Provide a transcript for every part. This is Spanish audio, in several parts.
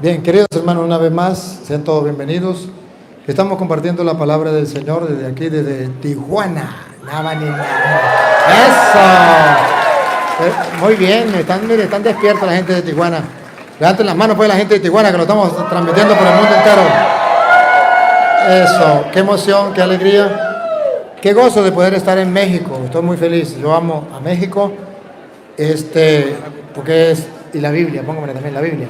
Bien, queridos hermanos, una vez más, sean todos bienvenidos. Estamos compartiendo la palabra del Señor desde aquí, desde Tijuana. ¡Eso! Muy bien, están despiertos la gente de Tijuana. Levanten las manos pues la gente de Tijuana, que lo estamos transmitiendo por el mundo entero. Eso, qué emoción, qué alegría. Qué gozo de poder estar en México. Estoy muy feliz. Yo amo a México. Porque es, y la Biblia, póngame también la Biblia.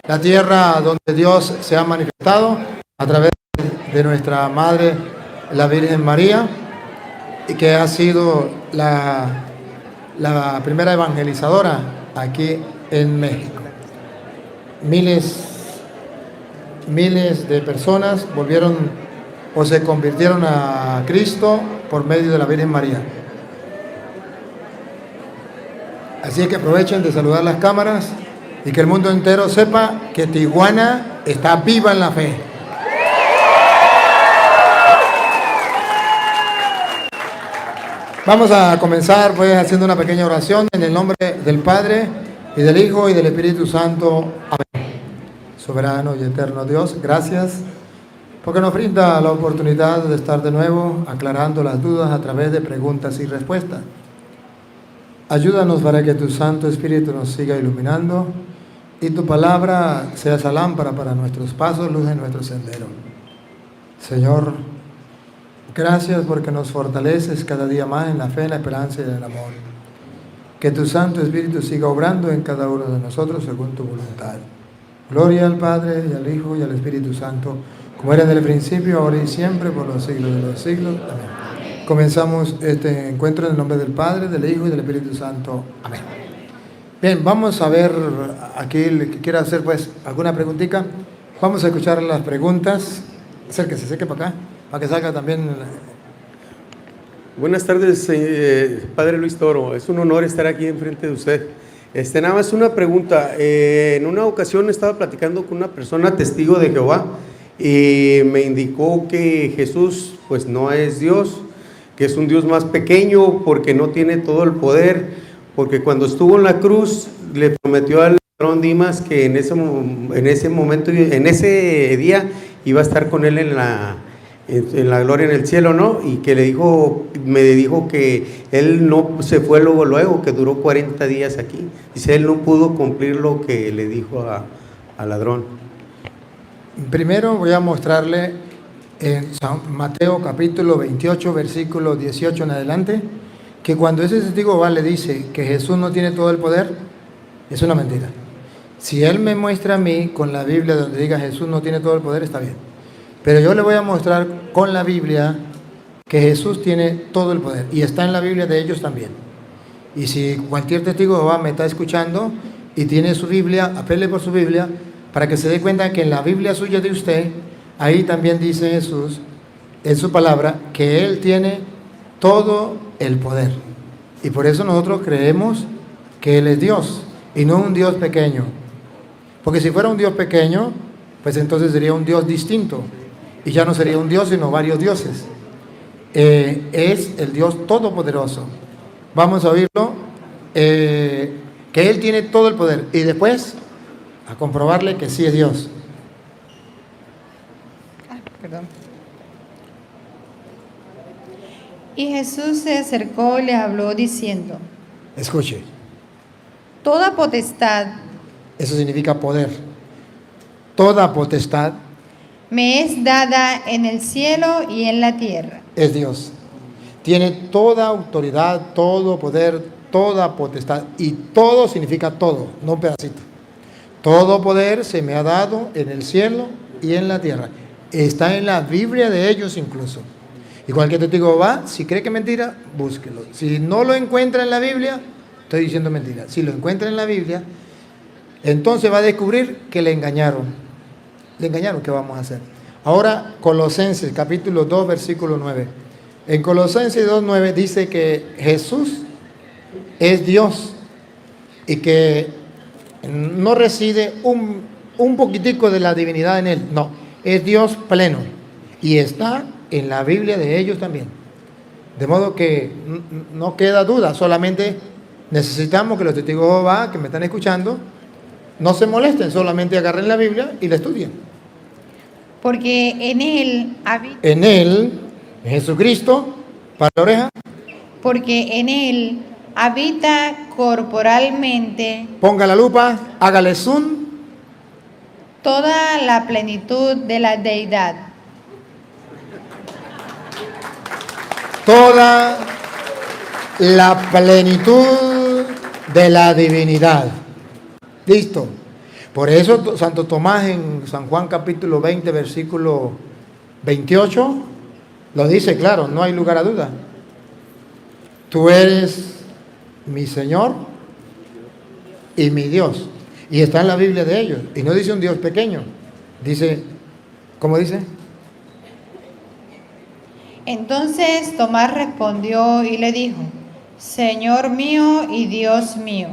La tierra donde Dios se ha manifestado a través de nuestra Madre, la Virgen María, y que ha sido la primera evangelizadora aquí en México. Miles de personas volvieron o se convirtieron a Cristo por medio de la Virgen María. Así que aprovechen de saludar las cámaras y que el mundo entero sepa que Tijuana está viva en la fe. Vamos a comenzar pues haciendo una pequeña oración en el nombre del Padre y del Hijo y del Espíritu Santo. Amén. Soberano y eterno Dios, gracias porque nos brinda la oportunidad de estar de nuevo aclarando las dudas a través de preguntas y respuestas. Ayúdanos para que tu Santo Espíritu nos siga iluminando y tu palabra sea esa lámpara para nuestros pasos, luz en nuestro sendero. Señor, gracias porque nos fortaleces cada día más en la fe, en la esperanza y en el amor. Que tu Santo Espíritu siga obrando en cada uno de nosotros según tu voluntad. Gloria al Padre, y al Hijo, y al Espíritu Santo, como era en el principio, ahora y siempre, por los siglos de los siglos. Amén. Comenzamos este encuentro en el nombre del Padre, del Hijo y del Espíritu Santo. Amén. Bien, vamos a ver aquí el que quiera hacer pues alguna preguntita. Vamos a escuchar las preguntas. Acérquese para acá, para que salga también. Buenas tardes, Padre Luis Toro. Es un honor estar aquí enfrente de usted. Nada más una pregunta. En una ocasión estaba platicando con una persona testigo de Jehová y me indicó que Jesús pues no es Dios, que es un Dios más pequeño porque no tiene todo el poder, porque cuando estuvo en la cruz le prometió al ladrón Dimas que en ese momento, en ese día iba a estar con él en la gloria en el cielo, ¿no? Y que me dijo que él no se fue luego, que duró 40 días aquí. Dice, él no pudo cumplir lo que le dijo al ladrón. Primero voy a mostrarle en Mateo capítulo 28, versículo 18 en adelante, que cuando ese testigo va le dice que Jesús no tiene todo el poder, es una mentira. Si él me muestra a mí con la Biblia donde diga Jesús no tiene todo el poder, está bien. Pero yo le voy a mostrar con la Biblia que Jesús tiene todo el poder y está en la Biblia de ellos también. Y si cualquier testigo de Jehová me está escuchando y tiene su Biblia, apele por su Biblia para que se dé cuenta que en la Biblia suya de usted, ahí también dice Jesús en su palabra que Él tiene todo el poder. Y por eso nosotros creemos que Él es Dios y no un Dios pequeño. Porque si fuera un Dios pequeño, pues entonces sería un Dios distinto. Y ya no sería un Dios, sino varios dioses. Es el Dios todopoderoso. Vamos a oírlo. Que Él tiene todo el poder. Y después, a comprobarle que sí es Dios. Perdón. Y Jesús se acercó y le habló diciendo: Escuche. Toda potestad. Eso significa poder. Toda potestad Me es dada en el cielo y en la tierra. es Dios. Tiene toda autoridad, todo poder, toda potestad. Y todo significa todo, no un pedacito. Todo poder se me ha dado en el cielo y en la tierra. Está en la Biblia de ellos incluso. Y cualquier testigo va, si cree que es mentira, búsquelo. Si no lo encuentra en la Biblia, estoy diciendo mentira. Si lo encuentra en la Biblia, entonces va a descubrir que le engañaron. Le engañaron, ¿qué vamos a hacer? Ahora, Colosenses, capítulo 2, versículo 9. En Colosenses 2, 9 dice que Jesús es Dios y que no reside un poquitico de la divinidad en Él. No, es Dios pleno y está en la Biblia de ellos también. De modo que no queda duda, solamente necesitamos que los testigos de Jehová que me están escuchando No se molesten, solamente agarren la Biblia y la estudien. Porque en él habita, En Él, en Jesucristo, para la oreja, porque en él habita corporalmente ponga la lupa, hágale zoom. toda la plenitud de la deidad. Toda la plenitud de la divinidad. Listo. Por eso Santo Tomás en San Juan capítulo 20, versículo 28, lo dice claro, no hay lugar a duda. Tú eres mi Señor y mi Dios. Y está en la Biblia de ellos. Y no dice un Dios pequeño. Dice, ¿cómo dice? Entonces Tomás respondió y le dijo, Señor mío y Dios mío.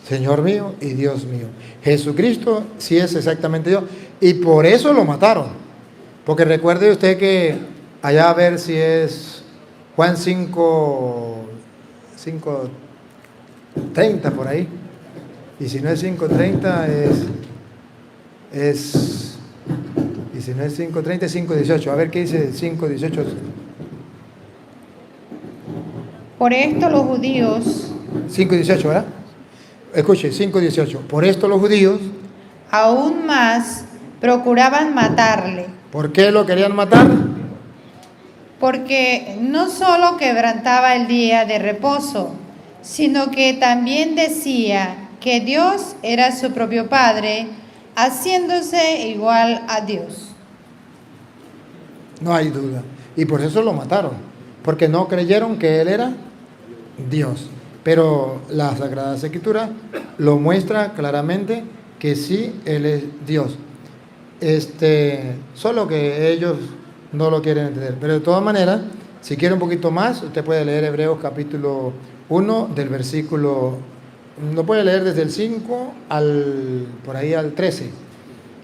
Señor mío y Dios mío. Jesucristo sí es exactamente Dios. Y por eso lo mataron. Porque recuerde usted que allá a ver si es Juan 5:30 por ahí. Y si no es 5:30 y si no es 5:30 es 5:18. A ver qué dice 5:18. Por esto los judíos, 5:18, ¿verdad? Escuche, 5:18. Por esto los judíos, aún más, procuraban matarle, ¿por qué lo querían matar? porque no solo quebrantaba el día de reposo, sino que también decía que Dios era su propio Padre, haciéndose igual a Dios. No hay duda. Y por eso lo mataron. Porque no creyeron que Él era Dios. Pero la Sagrada Escritura lo muestra claramente que sí, Él es Dios. Solo que ellos no lo quieren entender. Pero de todas maneras, si quiere un poquito más, usted puede leer Hebreos capítulo 1 del versículo, lo puede leer desde el 5 por ahí al 13.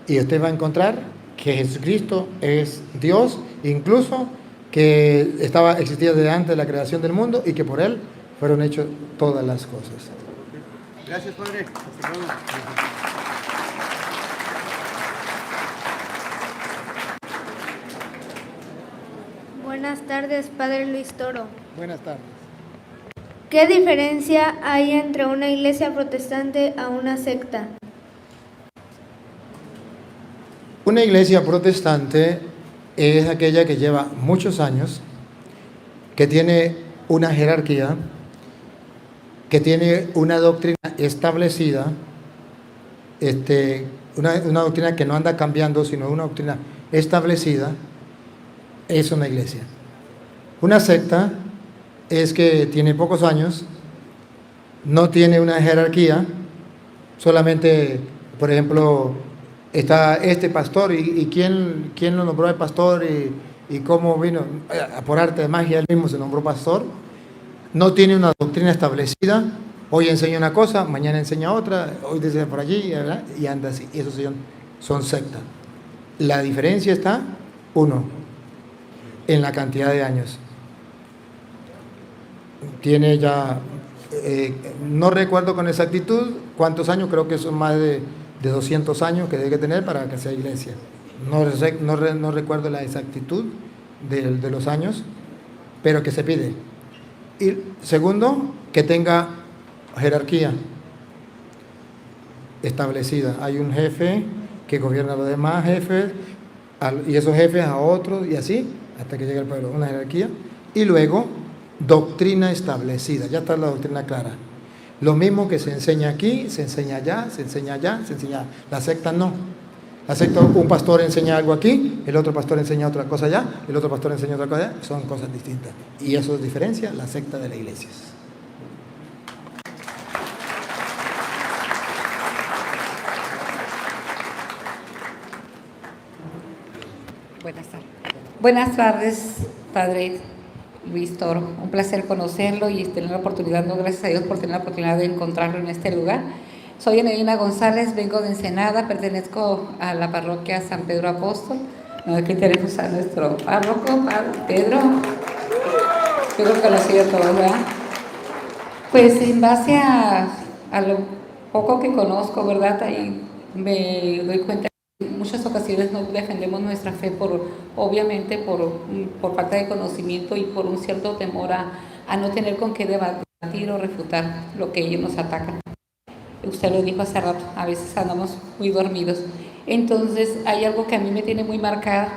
Y usted va a encontrar que Jesucristo es Dios, incluso que existía desde antes de la creación del mundo y que por Él fueron hechas todas las cosas. Gracias, Padre. Hasta luego. Buenas tardes, Padre Luis Toro. Buenas tardes. ¿Qué diferencia hay entre una iglesia protestante a una secta? Una iglesia protestante es aquella que lleva muchos años, que tiene una jerarquía, que tiene una doctrina establecida, una doctrina que no anda cambiando, sino una doctrina establecida, es una iglesia. Una secta es que tiene pocos años, no tiene una jerarquía, solamente, por ejemplo, está este pastor y quién lo nombró de pastor y cómo vino, por arte de magia él mismo se nombró pastor. No tiene una doctrina establecida, hoy enseña una cosa, mañana enseña otra, hoy dice por allí, ¿verdad? Y anda así, y esos son sectas. La diferencia está, en la cantidad de años. Tiene ya, no recuerdo con exactitud cuántos años, creo que son más de 200 años que debe tener para que sea iglesia. No recuerdo la exactitud de los años, pero que se pide. Y segundo, que tenga jerarquía establecida. Hay un jefe que gobierna a los demás jefes, y esos jefes a otros, y así, hasta que llegue el pueblo. Una jerarquía. Y luego, doctrina establecida. Ya está la doctrina clara. Lo mismo que se enseña aquí, se enseña allá, se enseña allá, se enseña allá. La secta no. La secta, un pastor enseña algo aquí, el otro pastor enseña otra cosa allá, el otro pastor enseña otra cosa allá. Son cosas distintas. Y eso diferencia la secta de las iglesias. Buenas tardes. Buenas tardes, Padre Luis Toro. Un placer conocerlo y tener la oportunidad, no, gracias a Dios por tener la oportunidad de encontrarlo en este lugar. Soy Enelina González, vengo de Ensenada, pertenezco a la parroquia San Pedro Apóstol. Aquí tenemos a nuestro párroco, Padre Pedro. Espero que lo siga todo, ¿verdad? Pues en base a lo poco que conozco, ¿verdad? Ahí me doy cuenta que en muchas ocasiones no defendemos nuestra fe obviamente por falta de conocimiento y por un cierto temor a no tener con qué debatir o refutar lo que ellos nos atacan. Usted lo dijo hace rato, a veces andamos muy dormidos. Entonces hay algo que a mí me tiene muy marcada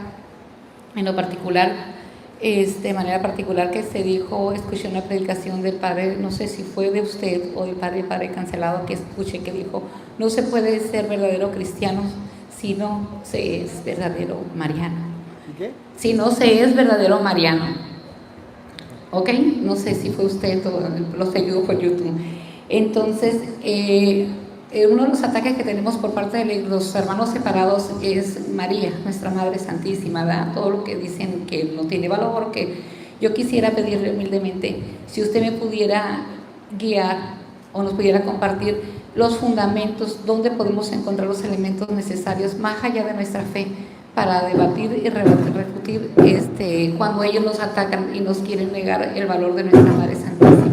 en lo particular, de manera particular, que se dijo, escuché una predicación del padre, no sé si fue de usted o del padre cancelado, que escuché que dijo, no se puede ser verdadero cristiano si no se es verdadero mariano. ¿Qué? Si no se es verdadero mariano. ¿Ok? No sé si fue usted o lo seguido por YouTube. Entonces, uno de los ataques que tenemos por parte de los hermanos separados es María, nuestra Madre Santísima, ¿verdad? Todo lo que dicen que no tiene valor, que yo quisiera pedirle humildemente, si usted me pudiera guiar o nos pudiera compartir los fundamentos, dónde podemos encontrar los elementos necesarios más allá de nuestra fe para debatir y refutir cuando ellos nos atacan y nos quieren negar el valor de nuestra Madre Santísima.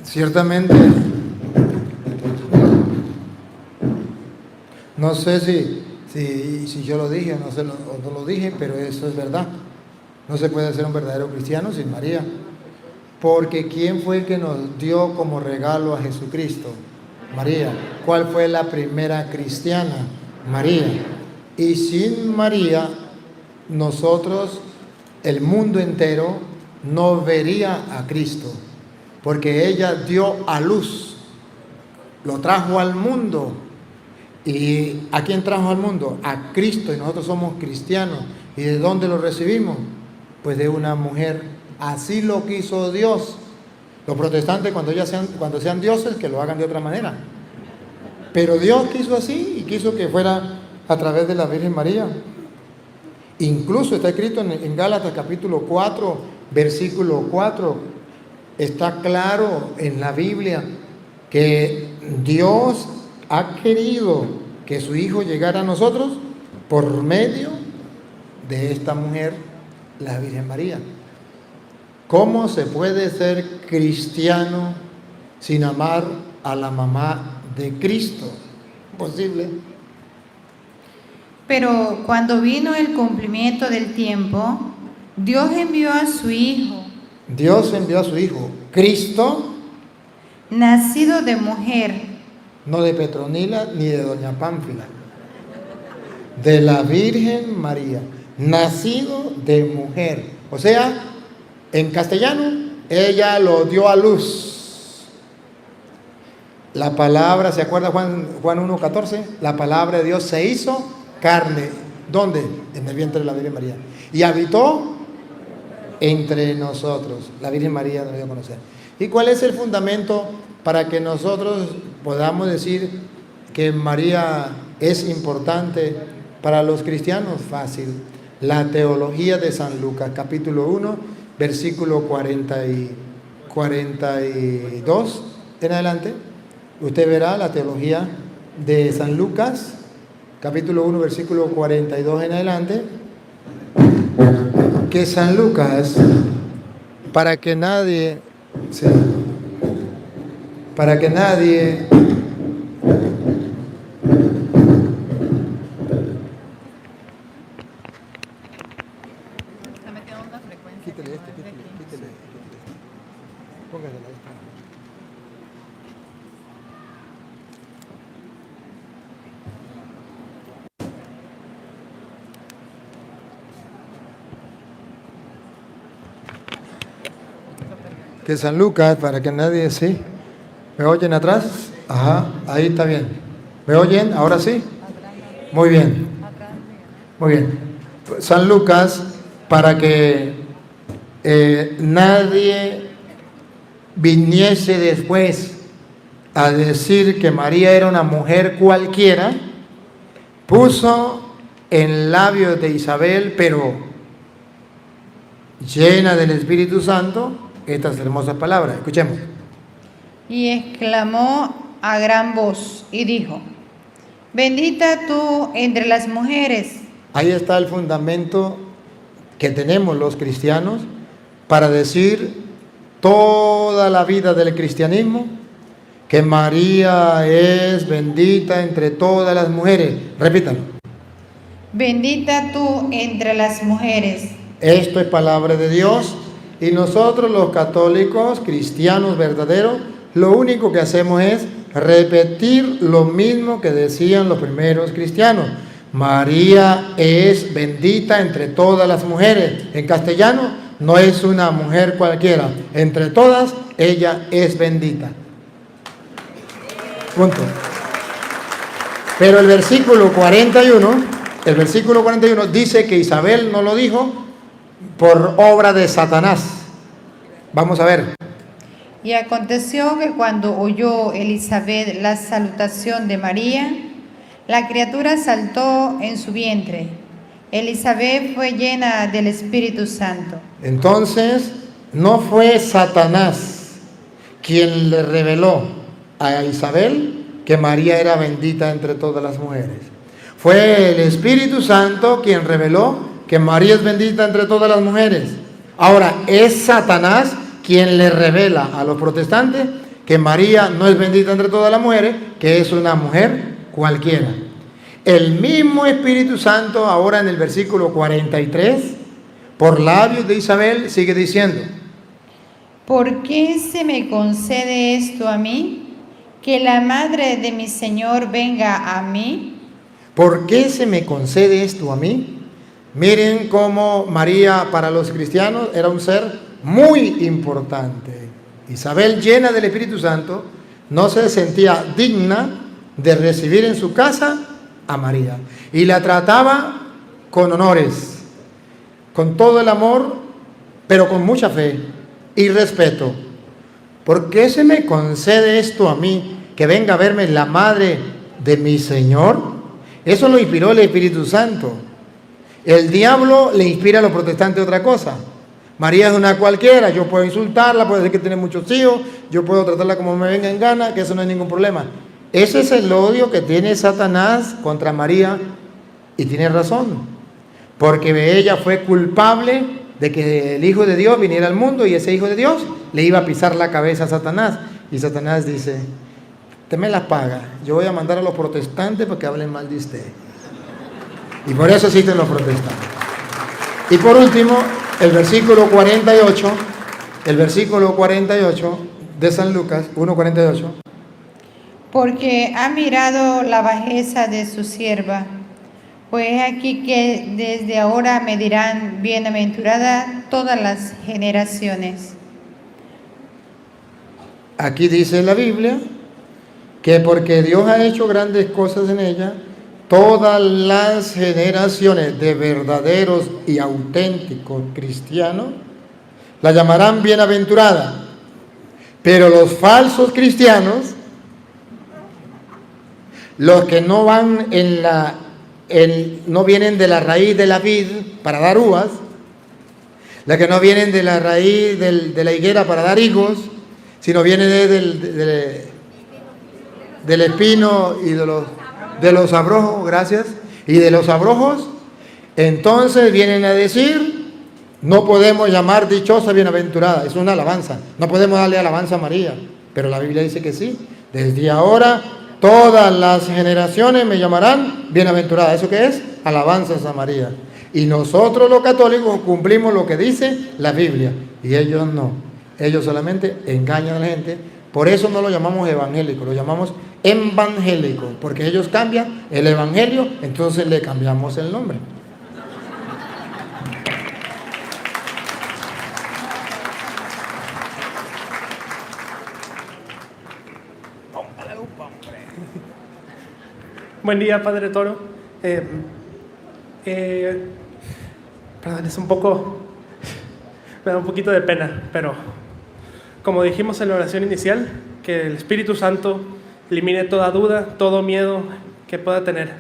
Ciertamente, no sé si yo lo dije o no lo dije, pero eso es verdad. No se puede ser un verdadero cristiano sin María. Porque ¿quién fue el que nos dio como regalo a Jesucristo? María. ¿Cuál fue la primera cristiana? María. Y sin María, nosotros, el mundo entero, no vería a Cristo. Porque ella dio a luz, lo trajo al mundo. ¿Y a quién trajo al mundo? A Cristo, y nosotros somos cristianos. ¿Y de dónde lo recibimos? Pues de una mujer. Así lo quiso Dios. Los protestantes, cuando sean dioses, que lo hagan de otra manera. Pero Dios quiso así y quiso que fuera a través de la Virgen María. Incluso está escrito en Gálatas capítulo 4, versículo 4. Está claro en la Biblia que Dios ha querido que su Hijo llegara a nosotros por medio de esta mujer, la Virgen María. ¿Cómo se puede ser cristiano sin amar a la mamá de Cristo? Imposible. Pero cuando vino el cumplimiento del tiempo, Dios envió a su Hijo, Dios envió a su Hijo, Cristo, nacido de mujer, no de Petronila ni de Doña Pánfila, de la Virgen María, nacido de mujer. O sea, en castellano, ella lo dio a luz. La palabra, ¿se acuerda Juan 1:14? La palabra de Dios se hizo carne. ¿Dónde? En el vientre de la Virgen María. Y habitó entre nosotros. La Virgen María nos dio a conocer. ¿Y cuál es el fundamento para que nosotros podamos decir que María es importante para los cristianos? Fácil. La teología de San Lucas, capítulo 1, versículo 42 en adelante. Usted verá la teología de San Lucas, capítulo 1, versículo 42 en adelante. Que San Lucas, para que nadie quítele. Póngasela ahí. Que San Lucas, para que nadie, ¿sí? ¿Me oyen atrás? Ajá, ahí está bien. ¿Me oyen? ¿Ahora sí? Muy bien. Muy bien. San Lucas, para que nadie viniese después a decir que María era una mujer cualquiera, puso en labios de Isabel, pero llena del Espíritu Santo, estas hermosas palabras. Escuchemos. y exclamó a gran voz y dijo: bendita tú entre las mujeres. Ahí está el fundamento que tenemos los cristianos para decir toda la vida del cristianismo que María es bendita entre todas las mujeres. Repítalo. Bendita tú entre las mujeres. Esto es palabra de Dios y nosotros los católicos, cristianos verdaderos, lo único que hacemos es repetir lo mismo que decían los primeros cristianos. María es bendita entre todas las mujeres. En castellano, no es una mujer cualquiera. Entre todas, ella es bendita. Punto. Pero el versículo 41 dice que Isabel no lo dijo por obra de Satanás. Vamos a ver. Y aconteció que cuando oyó Elisabet la salutación de María, la criatura saltó en su vientre. Elisabet fue llena del Espíritu Santo. Entonces, no fue Satanás quien le reveló a Isabel que María era bendita entre todas las mujeres. Fue el Espíritu Santo quien reveló que María es bendita entre todas las mujeres. Ahora, es Satanás quien le revela a los protestantes que María no es bendita entre todas las mujeres, que es una mujer cualquiera. El mismo Espíritu Santo ahora en el versículo 43, por labios de Isabel, sigue diciendo: ¿por qué se me concede esto a mí? Que la madre de mi Señor venga a mí. ¿Por qué se me concede esto a mí? Miren cómo María para los cristianos era un ser muy importante. Isabel, llena del Espíritu Santo, no se sentía digna de recibir en su casa a María y la trataba con honores, con todo el amor, pero con mucha fe y respeto. ¿Por qué se me concede esto a mí, que venga a verme la madre de mi Señor? Eso lo inspiró el Espíritu Santo. El diablo le inspira a los protestantes otra cosa. María es una cualquiera, yo puedo insultarla, puedo decir que tiene muchos hijos, yo puedo tratarla como me venga en gana, que eso no es ningún problema. Ese es el odio que tiene Satanás contra María, y tiene razón, porque ella fue culpable de que el Hijo de Dios viniera al mundo y ese Hijo de Dios le iba a pisar la cabeza a Satanás. Y Satanás dice: usted me las paga, yo voy a mandar a los protestantes para que hablen mal de usted. Y por eso existen los protestantes. Y por último, el versículo 48 de San Lucas 1:48. Porque ha mirado la bajeza de su sierva, pues aquí que desde ahora me dirán bienaventurada todas las generaciones. Aquí dice la Biblia que porque Dios ha hecho grandes cosas en ella, todas las generaciones de verdaderos y auténticos cristianos la llamarán bienaventurada. Pero los falsos cristianos, los que no van no vienen de la raíz de la vid para dar uvas, los que no vienen de la raíz de la higuera para dar higos, sino vienen del espino y de los abrojos, gracias, y de los abrojos, entonces vienen a decir: no podemos llamar dichosa bienaventurada, es una alabanza, no podemos darle alabanza a María, pero la Biblia dice que sí, desde ahora todas las generaciones me llamarán bienaventurada. ¿Eso qué es? Alabanzas a María. Y nosotros los católicos cumplimos lo que dice la Biblia, y ellos no, ellos solamente engañan a la gente. Por eso no lo llamamos evangélico, lo llamamos evangélico, porque ellos cambian el evangelio, entonces le cambiamos el nombre. Buen día, Padre Toro. Perdón, me da un poquito de pena, pero como dijimos en la oración inicial, que el Espíritu Santo elimine toda duda, todo miedo que pueda tener.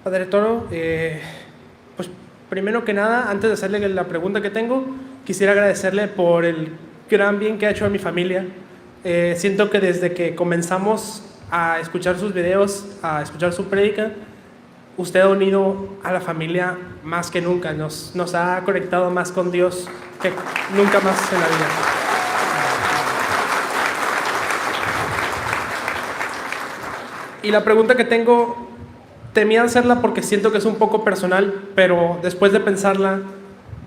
Padre Toro, pues primero que nada, antes de hacerle la pregunta que tengo, quisiera agradecerle por el gran bien que ha hecho a mi familia. Siento que desde que comenzamos a escuchar sus videos, a escuchar su prédica, usted ha unido a la familia más que nunca, nos ha conectado más con Dios que nunca más en la vida. Y la pregunta que tengo, temía hacerla porque siento que es un poco personal, pero después de pensarla,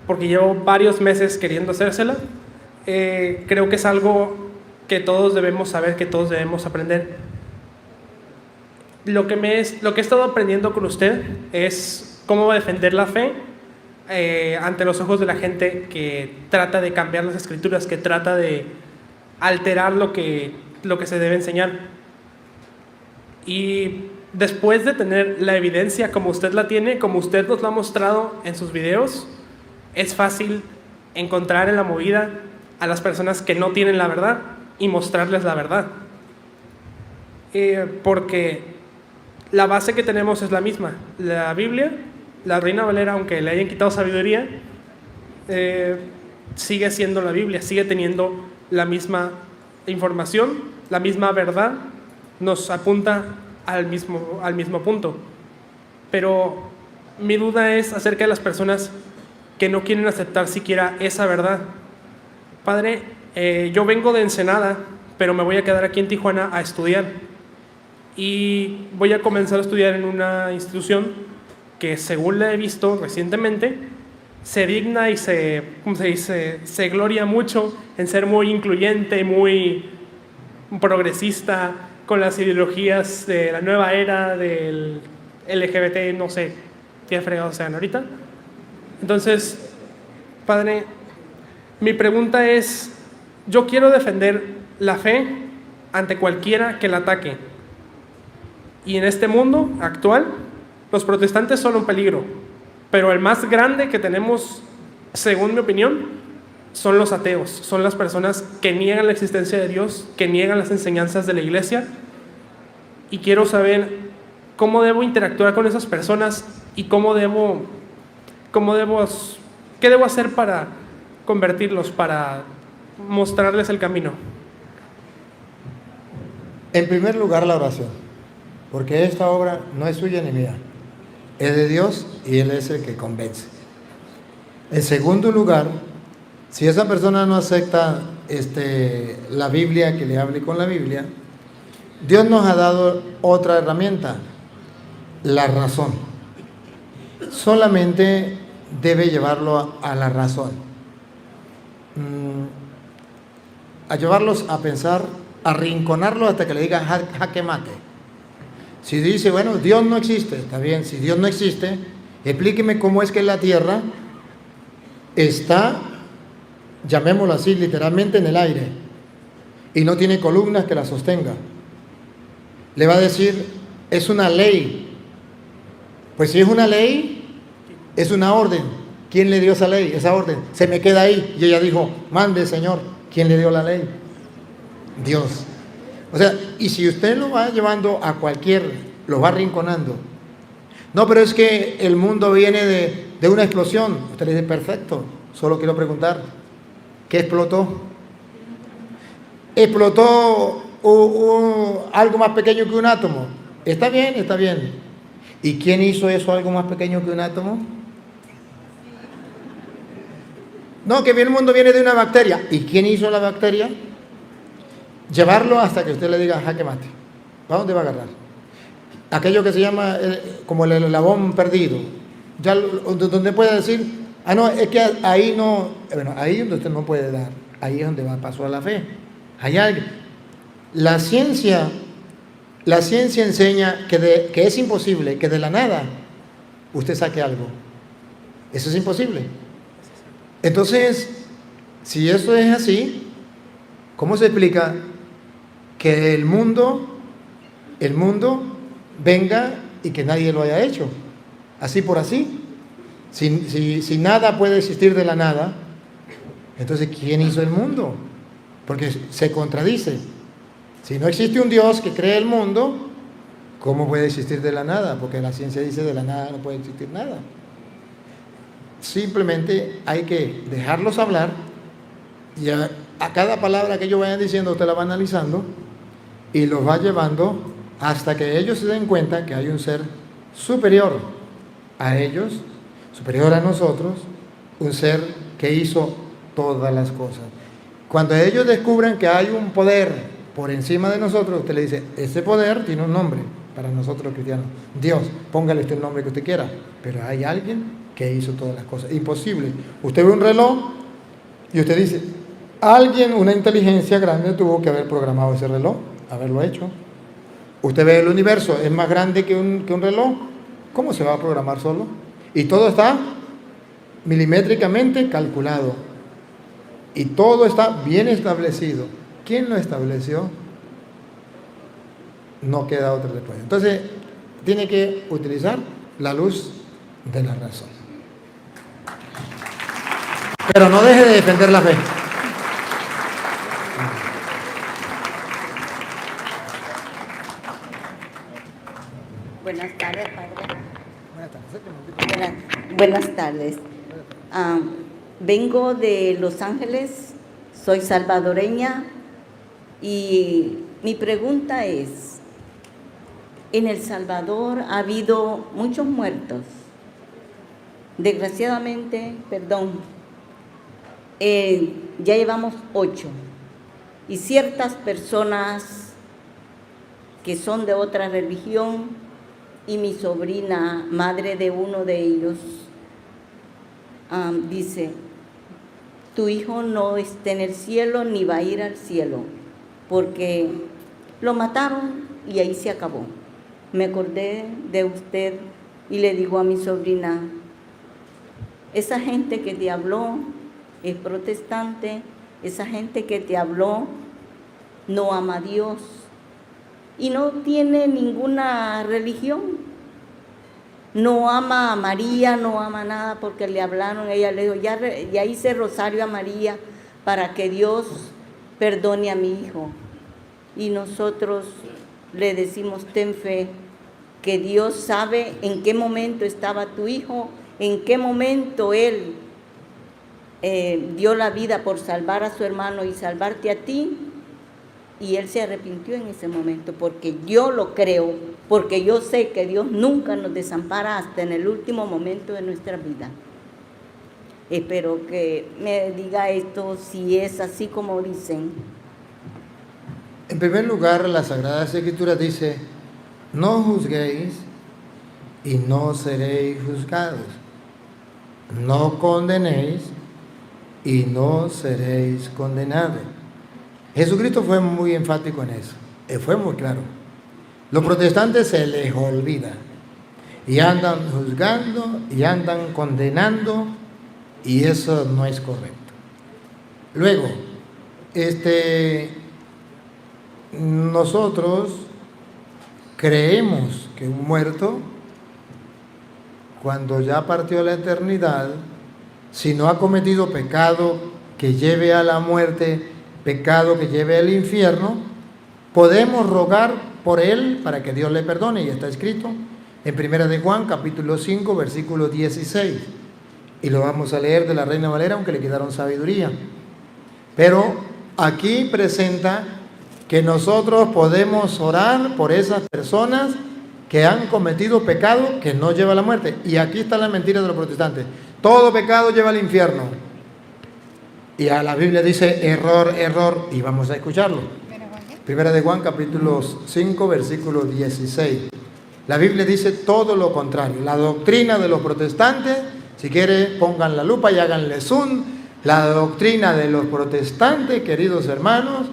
porque llevo varios meses queriendo hacérsela, creo que es algo que todos debemos saber, que todos debemos aprender. Lo que he estado aprendiendo con usted es cómo defender la fe ante los ojos de la gente que trata de cambiar las escrituras, que trata de alterar lo que se debe enseñar. Y después de tener la evidencia como usted la tiene, como usted nos lo ha mostrado en sus videos, es fácil encontrar en la movida a las personas que no tienen la verdad y mostrarles la verdad. Porque la base que tenemos es la misma. La Biblia, la Reina Valera, aunque le hayan quitado sabiduría, sigue siendo la Biblia, sigue teniendo la misma información, la misma verdad, nos apunta al mismo punto. Pero mi duda es acerca de las personas que no quieren aceptar siquiera esa verdad. Padre, yo vengo de Ensenada, pero me voy a quedar aquí en Tijuana a estudiar. Y voy a comenzar a estudiar en una institución que, según la he visto recientemente, se digna y se gloria mucho en ser muy incluyente, muy progresista, con las ideologías de la nueva era del LGBT, no sé qué fregados sean ahorita. Entonces, Padre, mi pregunta es, yo quiero defender la fe ante cualquiera que la ataque. Y en este mundo actual, los protestantes son un peligro, pero el más grande que tenemos, según mi opinión, son los ateos, son las personas que niegan la existencia de Dios, que niegan las enseñanzas de la iglesia. Y quiero saber cómo debo interactuar con esas personas y qué debo hacer para convertirlos, para mostrarles el camino. En primer lugar, la oración, porque esta obra no es suya ni mía, es de Dios y Él es el que convence. En segundo lugar, si esa persona no acepta la Biblia, que le hable con la Biblia, Dios nos ha dado otra herramienta, la razón. Solamente debe llevarlo a la razón, a llevarlos a pensar, a arrinconarlos hasta que le diga jaque mate. Si dice, bueno, Dios no existe, está bien, si Dios no existe, explíqueme cómo es que la tierra está, llamémoslo así, literalmente en el aire, y no tiene columnas que la sostenga. Le va a decir, es una ley. Pues si es una ley, es una orden. ¿Quién le dio esa ley, esa orden? Se me queda ahí. Y ella dijo, mande, Señor. ¿Quién le dio la ley? Dios. O sea, y si usted lo va llevando a lo va arrinconando. No, pero es que el mundo viene de una explosión. Usted le dice, perfecto. Solo quiero preguntar, ¿qué explotó? Explotó algo más pequeño que un átomo. Está bien, está bien. ¿Y quién hizo eso, algo más pequeño que un átomo? No, que el mundo viene de una bacteria. ¿Y quién hizo la bacteria? Llevarlo hasta que usted le diga jaque mate. ¿Para dónde va a agarrar? Aquello que se llama como el eslabón perdido. Ya donde puede decir, no, es que ahí no, bueno, ahí donde usted no puede dar. Ahí es donde pasó a la fe. Hay algo. La ciencia enseña que es imposible que de la nada usted saque algo. Eso es imposible. Entonces, si eso es así, ¿cómo se explica que el mundo venga y que nadie lo haya hecho? Así por así. Si nada puede existir de la nada, entonces ¿quién hizo el mundo? Porque se contradice. Si no existe un Dios que cree el mundo, ¿cómo puede existir de la nada? Porque la ciencia dice de la nada no puede existir nada. Simplemente hay que dejarlos hablar y a cada palabra que ellos vayan diciendo usted la va analizando y los va llevando hasta que ellos se den cuenta que hay un ser superior a ellos, superior a nosotros, un ser que hizo todas las cosas. Cuando ellos descubran que hay un poder por encima de nosotros, usted le dice, ese poder tiene un nombre, para nosotros los cristianos. Dios, póngale usted el nombre que usted quiera, pero hay alguien que hizo todas las cosas. Imposible. Usted ve un reloj y usted dice, alguien, una inteligencia grande tuvo que haber programado ese reloj, haberlo hecho. Usted ve el universo, es más grande que un reloj. ¿Cómo se va a programar solo? Y todo está milimétricamente calculado. Y todo está bien establecido. ¿Quién lo estableció? No queda otra respuesta. Entonces, tiene que utilizar la luz de la razón. Pero no deje de defender la fe. Buenas tardes, padre. Buenas tardes. Vengo de Los Ángeles, soy salvadoreña y mi pregunta es, en El Salvador ha habido muchos muertos, desgraciadamente, ya llevamos 8 y ciertas personas que son de otra religión y mi sobrina, madre de uno de ellos, dice, tu hijo no está en el cielo ni va a ir al cielo, porque lo mataron y ahí se acabó. Me acordé de usted y le digo a mi sobrina, esa gente que te habló es protestante, esa gente que te habló no ama a Dios y no tiene ninguna religión, no ama a María, no ama nada, porque le hablaron, ella le dijo, ya hice rosario a María para que Dios perdone a mi hijo. Y nosotros le decimos, ten fe, que Dios sabe en qué momento estaba tu hijo, en qué momento Él dio la vida por salvar a su hermano y salvarte a ti, y Él se arrepintió en ese momento, porque yo lo creo, porque yo sé que Dios nunca nos desampara hasta en el último momento de nuestra vida. Espero que me diga esto, si es así como dicen. En primer lugar, la Sagrada Escritura dice, no juzguéis y no seréis juzgados. No condenéis y no seréis condenados. Jesucristo fue muy enfático en eso. Fue muy claro. Los protestantes se les olvida y andan juzgando y andan condenando, y eso no es correcto. Luego, nosotros creemos que un muerto, cuando ya partió a la eternidad, si no ha cometido pecado que lleve a la muerte, pecado que lleve al infierno, podemos rogar por él para que Dios le perdone, y está escrito en 1 de Juan, capítulo 5, versículo 16, y lo vamos a leer de la Reina Valera, aunque le quedaron sabiduría. Pero aquí presenta que nosotros podemos orar por esas personas que han cometido pecado que no lleva a la muerte. Y aquí está la mentira de los protestantes: todo pecado lleva al infierno. Y a la Biblia dice error, error, y vamos a escucharlo. Primera de Juan, capítulo 5, versículo 16. La Biblia dice todo lo contrario. La doctrina de los protestantes, si quiere pongan la lupa y háganle zoom, la doctrina de los protestantes, queridos hermanos,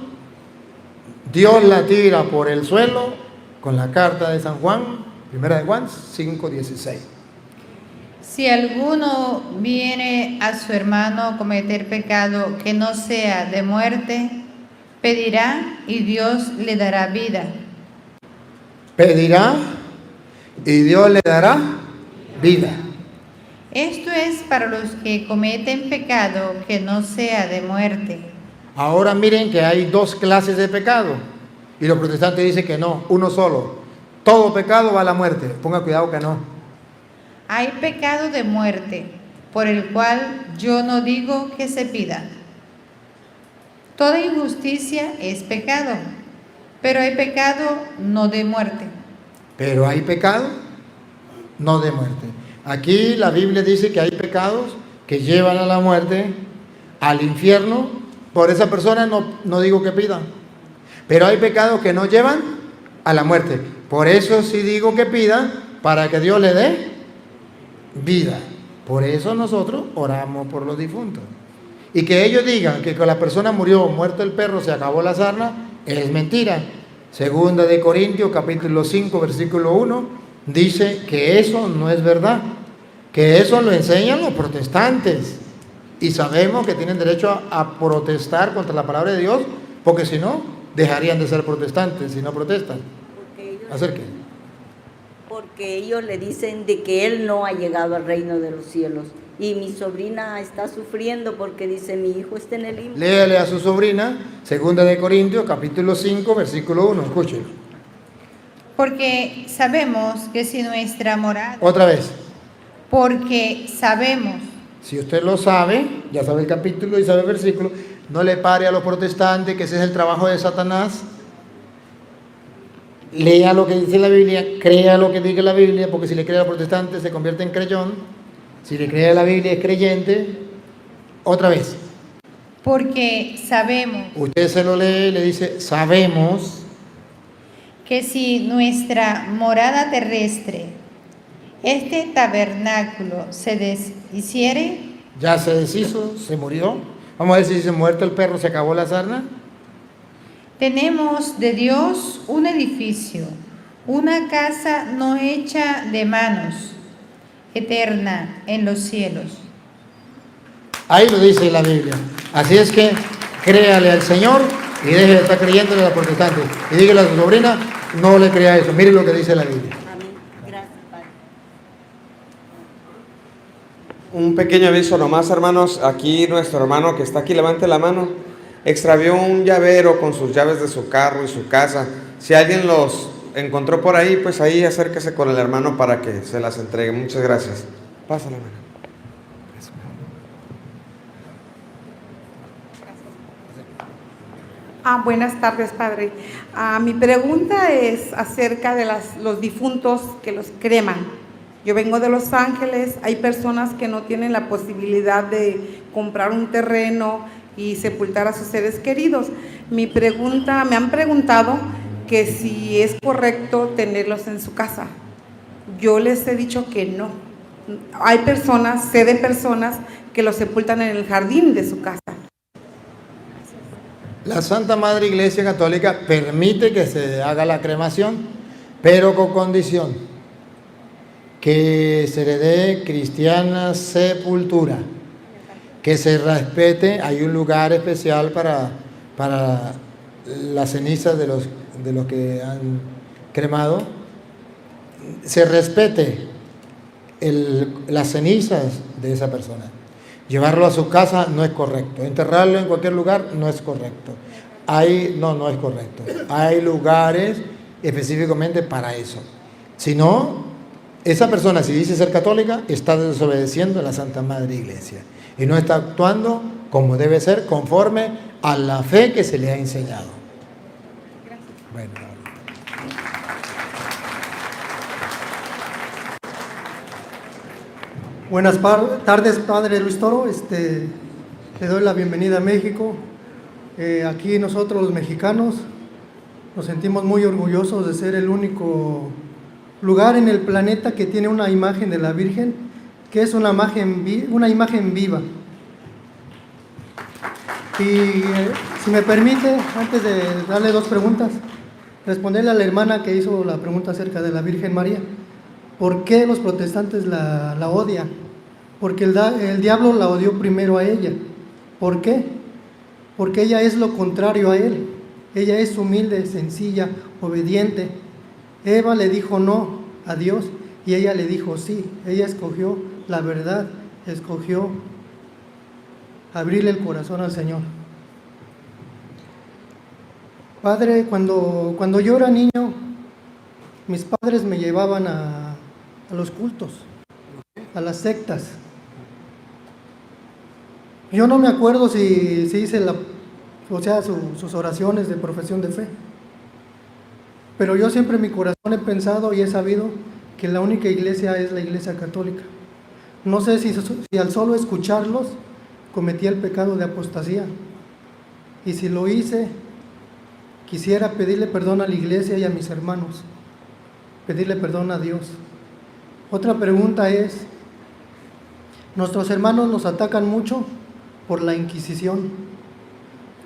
Dios la tira por el suelo con la carta de San Juan, Primera de Juan 5, 16. Si alguno viene a su hermano a cometer pecado que no sea de muerte, pedirá y Dios le dará vida. Pedirá y Dios le dará vida. Esto es para los que cometen pecado que no sea de muerte. Ahora miren que hay dos clases de pecado, y los protestantes dicen que no, uno solo. Todo pecado va a la muerte. Ponga cuidado que no. Hay pecado de muerte, por el cual yo no digo que se pida. Toda injusticia es pecado, pero hay pecado no de muerte. Pero hay pecado no de muerte. Aquí la Biblia dice que hay pecados que llevan a la muerte, al infierno. Por esa persona no digo que pida. Pero hay pecados que no llevan a la muerte. Por eso sí digo que pida para que Dios le dé vida. Por eso nosotros oramos por los difuntos. Y que ellos digan que con la persona murió, muerto el perro, se acabó la sarna, es mentira. Segunda de Corintios, capítulo 5, versículo 1, dice que eso no es verdad. Que eso lo enseñan los protestantes. Y sabemos que tienen derecho a protestar contra la palabra de Dios, porque si no, dejarían de ser protestantes si no protestan. Porque ellos le dicen de que él no ha llegado al reino de los cielos. Y mi sobrina está sufriendo porque dice, mi hijo está en el limbo. Léale a su sobrina, segunda de Corintios, capítulo 5, versículo 1, escúchelo. Porque sabemos que si nuestra morada... Otra vez. Porque sabemos. Si usted lo sabe, ya sabe el capítulo y sabe el versículo, no le pare a los protestantes, que ese es el trabajo de Satanás. Lea lo que dice la Biblia, crea lo que diga la Biblia, porque si le cree a los protestantes se convierte en creyón. Si le cree a la Biblia es creyente. Otra vez. Porque sabemos. Usted se lo lee, le dice, sabemos. Que si nuestra morada terrestre, este tabernáculo, se deshiciere. Ya se deshizo, se murió. Vamos a ver si se muerto el perro, se acabó la sarna. Tenemos de Dios un edificio, una casa no hecha de manos, eterna en los cielos. Ahí lo dice la Biblia. Así es que créale al Señor y deje de estar creyéndole a los protestantes. Y dígale a su sobrina, no le crea eso. Mire lo que dice la Biblia. Amén. Gracias, Padre. Un pequeño aviso nomás, hermanos. Aquí nuestro hermano que está aquí, levante la mano. Extravió un llavero con sus llaves de su carro y su casa. Si alguien los encontró por ahí, pues ahí acérquese con el hermano para que se las entregue. Muchas gracias. Pásala, hermano. Buenas tardes, padre. Mi pregunta es acerca de los difuntos que los creman. Yo vengo de Los Ángeles, hay personas que no tienen la posibilidad de comprar un terreno y sepultar a sus seres queridos. Me han preguntado que si es correcto tenerlos en su casa. Yo les he dicho que no. Hay personas, sé de personas que los sepultan en el jardín de su casa. La Santa Madre Iglesia Católica permite que se haga la cremación, pero con condición que se le dé cristiana sepultura, que se respete. Hay un lugar especial para las cenizas de los que han cremado. Se respete las cenizas de esa persona. Llevarlo a su casa no es correcto. Enterrarlo en cualquier lugar no es correcto. No es correcto. Hay lugares específicamente para eso. Si no, esa persona, si dice ser católica, está desobedeciendo a la Santa Madre Iglesia y no está actuando como debe ser, conforme a la fe que se le ha enseñado. Bueno. Buenas tardes, Padre Luis Toro. Le doy la bienvenida a México. Aquí nosotros los mexicanos nos sentimos muy orgullosos de ser el único lugar en el planeta que tiene una imagen de la Virgen, que es una imagen viva. Y si me permite, antes de darle dos preguntas, responderle a la hermana que hizo la pregunta acerca de la Virgen María. ¿Por qué los protestantes la odian? Porque el diablo la odió primero a ella. ¿Por qué? Porque ella es lo contrario a él. Ella es humilde, sencilla, obediente. Eva le dijo no a Dios y ella le dijo sí. Ella escogió la verdad, escogió abrirle el corazón al Señor. Padre, cuando yo era niño, mis padres me llevaban a los cultos, a las sectas. Yo no me acuerdo si hice sus oraciones de profesión de fe, pero yo siempre en mi corazón he pensado y he sabido que la única iglesia es la Iglesia Católica. No sé si al solo escucharlos cometí el pecado de apostasía, y si lo hice, quisiera pedirle perdón a la iglesia y a mis hermanos, pedirle perdón a Dios. Otra pregunta es, nuestros hermanos nos atacan mucho por la Inquisición.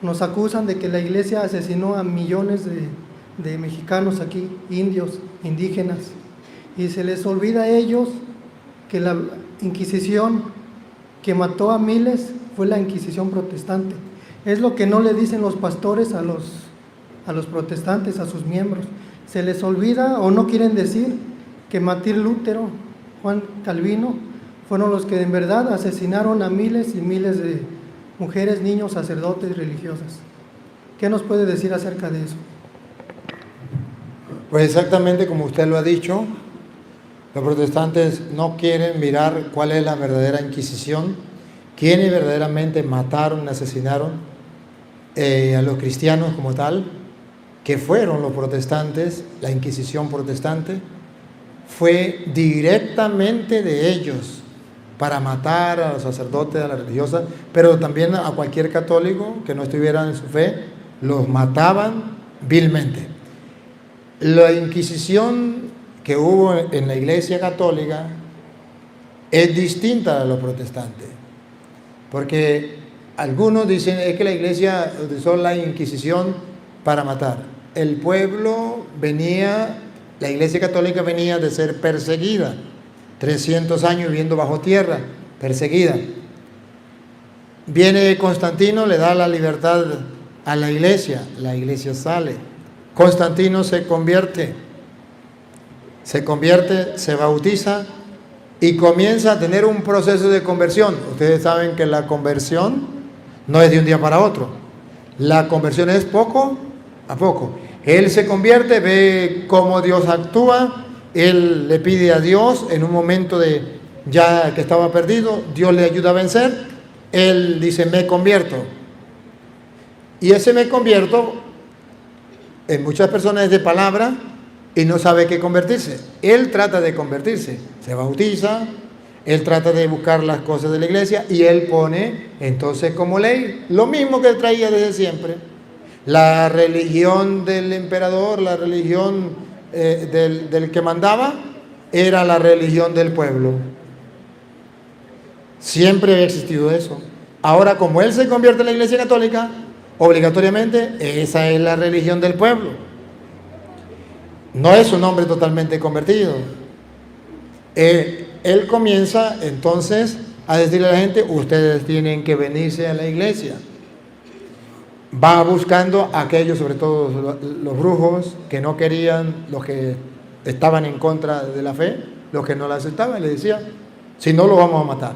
Nos acusan de que la iglesia asesinó a millones de mexicanos aquí, indios, indígenas, y se les olvida a ellos que la Inquisición que mató a miles fue la Inquisición protestante. Es lo que no le dicen los pastores a los protestantes, a sus miembros. Se les olvida o no quieren decir que Martín Lutero, Juan Calvino, fueron los que en verdad asesinaron a miles y miles de mujeres, niños, sacerdotes y religiosas. ¿Qué nos puede decir acerca de eso? Pues exactamente como usted lo ha dicho, los protestantes no quieren mirar cuál es la verdadera Inquisición, quiénes verdaderamente mataron y asesinaron a los cristianos como tal, que fueron los protestantes. La Inquisición protestante fue directamente de ellos para matar a los sacerdotes, a las religiosas, pero también a cualquier católico que no estuviera en su fe, los mataban vilmente. La Inquisición que hubo en la Iglesia Católica es distinta a los protestantes, porque algunos dicen es que la Iglesia utilizó la Inquisición para matar. El pueblo venía, la Iglesia Católica venía de ser perseguida, 300 años viviendo bajo tierra, perseguida. Viene Constantino, le da la libertad a la iglesia sale. Constantino se convierte, se bautiza y comienza a tener un proceso de conversión. Ustedes saben que la conversión no es de un día para otro. La conversión es poco a poco. Él se convierte, ve cómo Dios actúa, él le pide a Dios en un momento de ya que estaba perdido, Dios le ayuda a vencer, él dice me convierto. Y ese me convierto, en muchas personas es de palabra y no sabe qué convertirse. Él trata de convertirse, se bautiza, él trata de buscar las cosas de la iglesia y él pone entonces como ley lo mismo que él traía desde siempre. La religión del emperador, la religión del que mandaba, era la religión del pueblo. Siempre ha existido eso. Ahora, como él se convierte en la Iglesia Católica, obligatoriamente esa es la religión del pueblo. No es un hombre totalmente convertido. Él comienza entonces a decirle a la gente, ustedes tienen que venirse a la iglesia. Va buscando a aquellos, sobre todo los brujos, que no querían, los que estaban en contra de la fe, los que no la aceptaban, le decía, si no lo vamos a matar.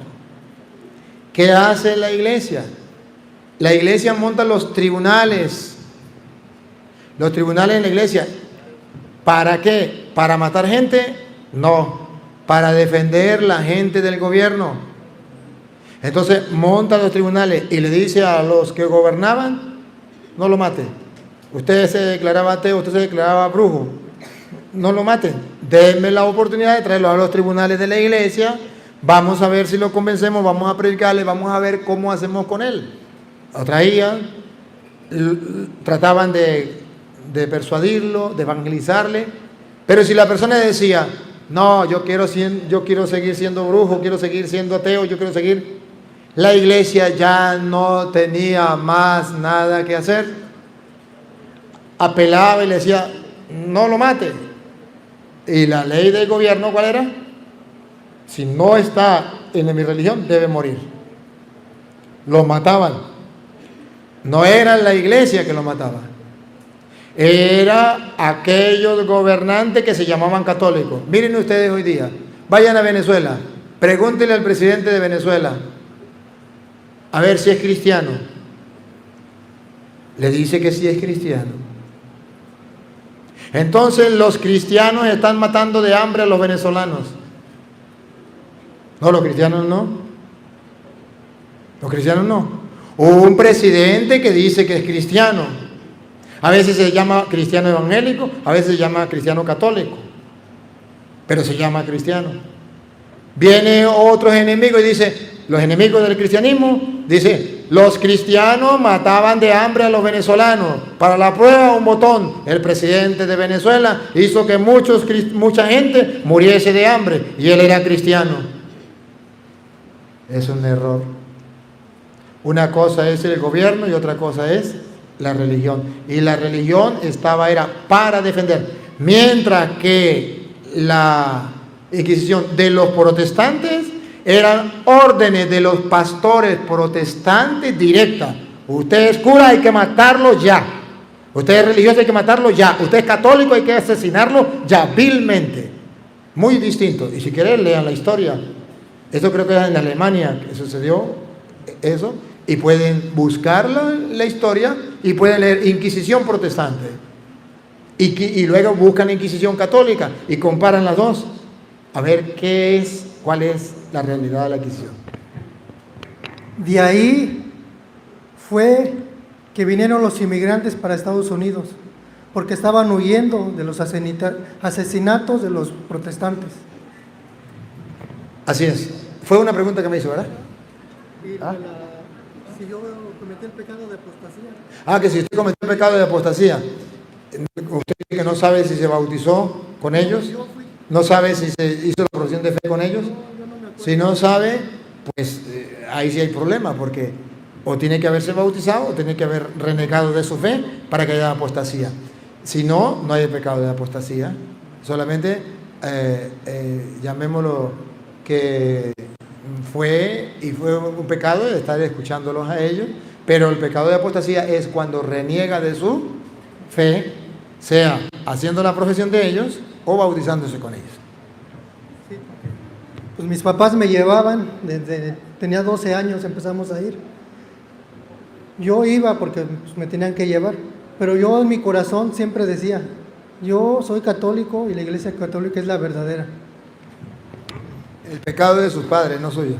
¿Qué hace la iglesia? La iglesia monta los tribunales en la iglesia. ¿Para qué? ¿Para matar gente? No, para defender la gente del gobierno. Entonces monta los tribunales y le dice a los que gobernaban, no lo maten. Usted se declaraba ateo, usted se declaraba brujo, no lo maten. Denme la oportunidad de traerlo a los tribunales de la iglesia, vamos a ver si lo convencemos, vamos a predicarle, vamos a ver cómo hacemos con él. Lo traían, trataban de persuadirlo, de evangelizarle, pero si la persona decía, no, yo quiero seguir siendo brujo, quiero seguir siendo ateo, yo quiero seguir, la iglesia ya no tenía más nada que hacer. Apelaba y le decía, no lo mate. Y la ley del gobierno, ¿cuál era? Si no está en mi religión, debe morir. Lo mataban. No era la iglesia que lo mataba. Era aquellos gobernantes que se llamaban católicos. Miren ustedes hoy día, vayan a Venezuela, pregúntenle al presidente de Venezuela, a ver si es cristiano. Le dice que sí es cristiano. Entonces los cristianos están matando de hambre a los venezolanos. No, los cristianos no. Los cristianos no. Hubo un presidente que dice que es cristiano. A veces se llama cristiano evangélico, a veces se llama cristiano católico, pero se llama cristiano. Viene otros enemigos y dice, los enemigos del cristianismo, dice, Los cristianos mataban de hambre a los venezolanos. Para la prueba, un botón. El presidente de Venezuela hizo que mucha gente muriese de hambre y él era cristiano. Es un error. Una cosa es el gobierno y otra cosa es la religión. Y la religión era para defender. Mientras que la Inquisición de los protestantes eran órdenes de los pastores protestantes directas. Usted es cura, hay que matarlo ya. Usted es religioso, hay que matarlo ya. Usted es católico, hay que asesinarlo ya, vilmente. Muy distinto. Y si quieren, lean la historia. Esto creo que es en Alemania que sucedió eso. Y pueden buscar la historia y pueden leer Inquisición protestante. Y luego buscan Inquisición católica y comparan las dos. A ver cuál es la realidad de la Inquisición. De ahí fue que vinieron los inmigrantes para Estados Unidos, porque estaban huyendo de los asesinatos de los protestantes. Así es. Fue una pregunta que me hizo, ¿verdad? Si yo cometí el pecado de apostasía. Que si usted cometió el pecado de apostasía, usted que no sabe si se bautizó con ellos, no sabe si se hizo la profesión de fe con ellos. Si no sabe, pues ahí sí hay problema, porque o tiene que haberse bautizado o tiene que haber renegado de su fe para que haya apostasía. Si no, no hay pecado de apostasía. Solamente llamémoslo que fue un pecado de estar escuchándolos a ellos, pero el pecado de apostasía es cuando reniega de su fe, sea haciendo la profesión de ellos o bautizándose con ellos. Pues mis papás me llevaban, tenía 12 años, empezamos a ir. Yo iba porque pues, me tenían que llevar, pero yo en mi corazón siempre decía, yo soy católico y la iglesia católica es la verdadera. El pecado de sus padres, no suyo.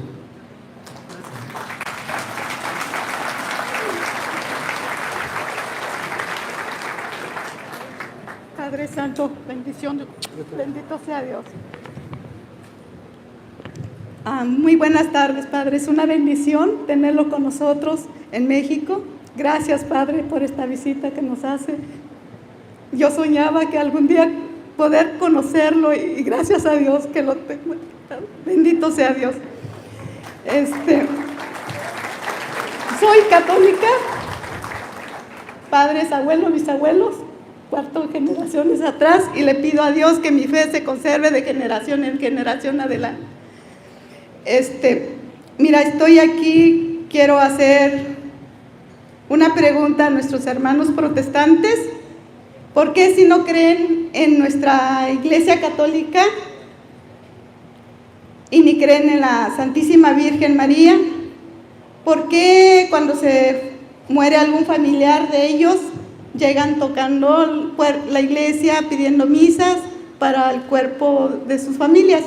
Padre Santo, bendición, bendito sea Dios. Muy buenas tardes, Padre. Es una bendición tenerlo con nosotros en México. Gracias, Padre, por esta visita que nos hace. Yo soñaba que algún día poder conocerlo y gracias a Dios que lo tengo. Bendito sea Dios. Soy católica, padres, abuelos, bisabuelos, 4 generaciones atrás, y le pido a Dios que mi fe se conserve de generación en generación adelante. Mira, estoy aquí, quiero hacer una pregunta a nuestros hermanos protestantes. ¿Por qué si no creen en nuestra Iglesia Católica y ni creen en la Santísima Virgen María? ¿Por qué cuando se muere algún familiar de ellos llegan tocando la iglesia, pidiendo misas para el cuerpo de sus familias?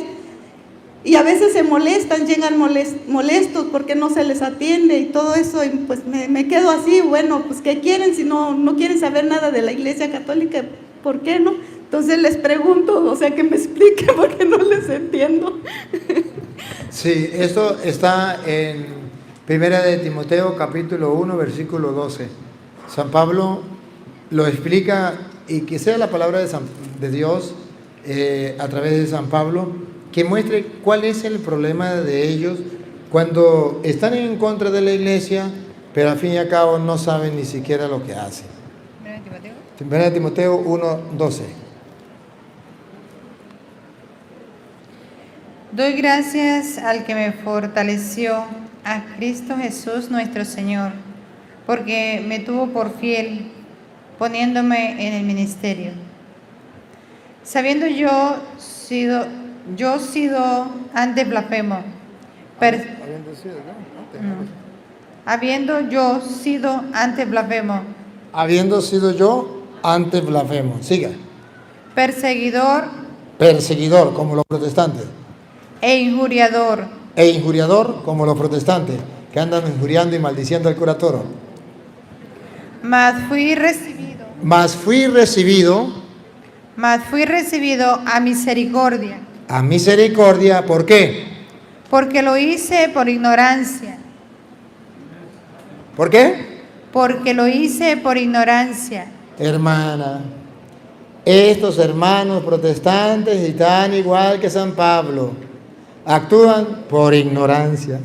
Y a veces se molestan, llegan molestos porque no se les atiende y todo eso, y pues me quedo así, bueno, pues ¿qué quieren si no quieren saber nada de la Iglesia Católica? ¿Por qué no? Entonces les pregunto, o sea, que me expliquen porque no les entiendo. Sí, esto está en 1 de Timoteo capítulo 1, versículo 12. San Pablo lo explica, y que sea la palabra de Dios a través de San Pablo, que muestre cuál es el problema de ellos cuando están en contra de la iglesia, pero al fin y al cabo no saben ni siquiera lo que hacen. 1 Timoteo 1, 12. Doy gracias al que me fortaleció, a Cristo Jesús nuestro Señor, porque me tuvo por fiel, poniéndome en el ministerio. Habiendo yo sido antes blasfemo. Habiendo yo sido antes blasfemo. Habiendo sido yo antes blasfemo. Siga. Perseguidor, como los protestantes. e injuriador, como los protestantes, que andan injuriando y maldiciendo al cura Toro. mas fui recibido a misericordia. A misericordia, ¿por qué? Porque lo hice por ignorancia. ¿Por qué? Porque lo hice por ignorancia. Hermana, estos hermanos protestantes están igual que San Pablo. Actúan por ignorancia.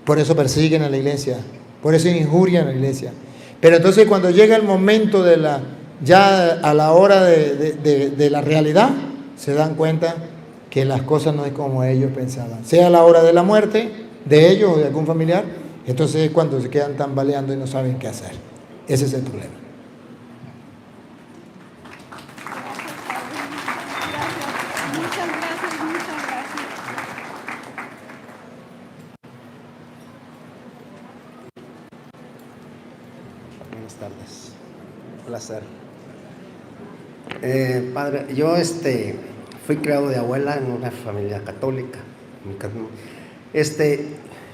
Por eso persiguen a la iglesia. Por eso injurian a la iglesia. Pero entonces cuando llega el momento ya a la hora de la realidad, se dan cuenta que las cosas no es como ellos pensaban. Sea la hora de la muerte de ellos o de algún familiar, entonces es cuando se quedan tambaleando y no saben qué hacer. Ese es el problema. Muchas gracias, muchas gracias. Buenas tardes, un placer. Padre, yo fui criado de abuela en una familia católica.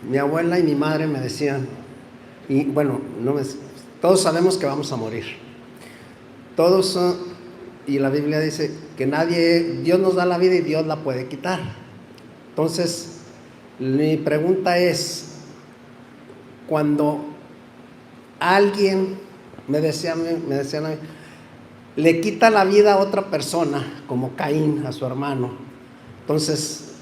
Mi abuela y mi madre me decían, y bueno, todos sabemos que vamos a morir. Todos, y la Biblia dice que Dios nos da la vida y Dios la puede quitar. Entonces, mi pregunta es, cuando alguien me decían a mí, le quita la vida a otra persona, como Caín a su hermano, entonces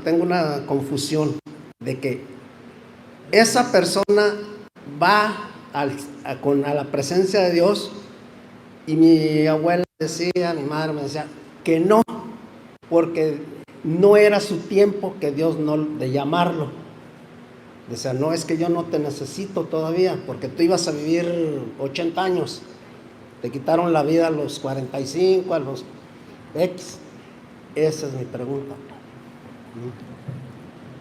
tengo una confusión de que esa persona va a la presencia de Dios, y mi abuela decía, mi madre me decía que no, porque no era su tiempo que Dios de llamarlo. Decía, no, es que yo no te necesito todavía, porque tú ibas a vivir 80 años. Te quitaron la vida a los 45, a los X. Esa es mi pregunta.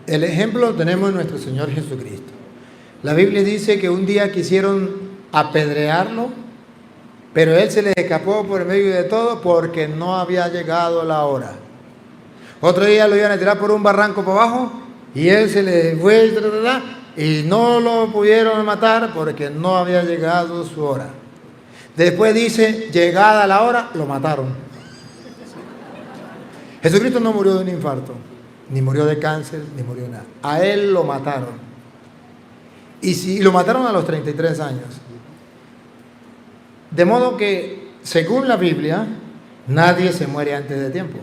El ejemplo lo tenemos en nuestro Señor Jesucristo. La Biblia dice que un día quisieron apedrearlo, pero Él se les escapó por medio de todo porque no había llegado la hora. Otro día lo iban a tirar por un barranco para abajo y Él se les fue y no lo pudieron matar porque no había llegado su hora. Después dice, llegada la hora, lo mataron. Jesucristo no murió de un infarto, ni murió de cáncer, ni murió de nada. A Él lo mataron. Y lo mataron a los 33 años. De modo que, según la Biblia, nadie se muere antes de tiempo.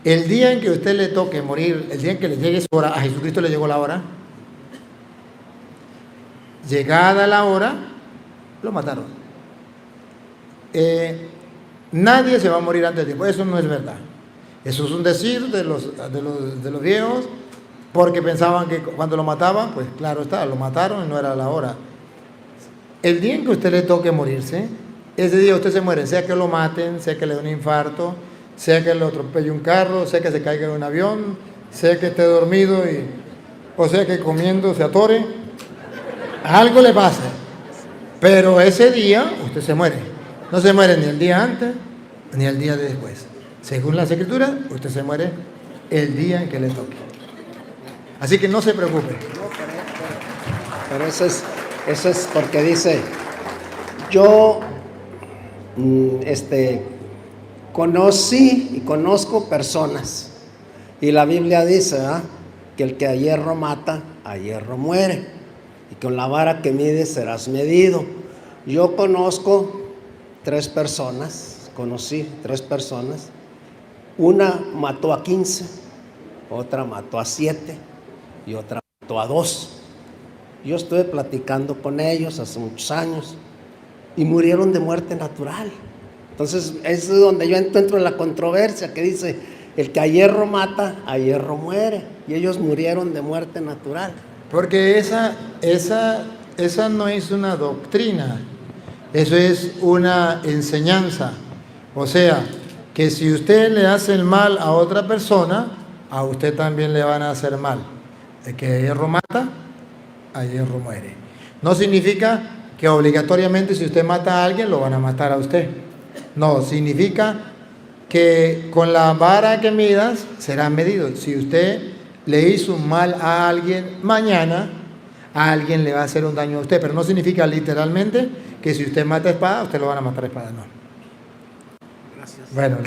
El día en que a usted le toque morir, el día en que le llegue su hora, a Jesucristo le llegó la hora. Llegada la hora, lo mataron. Nadie se va a morir antes de tiempo. Eso no es verdad. Eso es un decir de los viejos, porque pensaban que cuando lo mataban, pues claro está, lo mataron y no era la hora. El día en que a usted le toque morirse, ese día usted se muere, sea que lo maten, sea que le dé un infarto, sea que le atropelle un carro, sea que se caiga en un avión, sea que esté dormido o sea que comiendo se atore, algo le pasa. Pero ese día usted se muere. No se muere ni el día antes ni el día después. Según las Escrituras, usted se muere el día en que le toque. Así que no se preocupe. Pero eso es porque dice, yo conocí y conozco personas, y la Biblia dice que el que a hierro mata, a hierro muere, y con la vara que mides serás medido. Yo conocí tres personas, una mató a 15, otra mató a 7 y otra mató a 2. Yo estuve platicando con ellos hace muchos años y murieron de muerte natural. Entonces es donde yo entro en la controversia que dice, el que a hierro mata, a hierro muere, y ellos murieron de muerte natural. Porque esa no es una doctrina, eso es una enseñanza. O sea, que si usted le hace el mal a otra persona, a usted también le van a hacer mal. El que a hierro mata, a hierro muere. No significa que obligatoriamente si usted mata a alguien, lo van a matar a usted. No, significa que con la vara que midas será medido. Si usted le hizo un mal a alguien, mañana a alguien le va a hacer un daño a usted. Pero no significa literalmente que si usted mata a espada, usted lo van a matar a espada. No. Gracias. Bueno,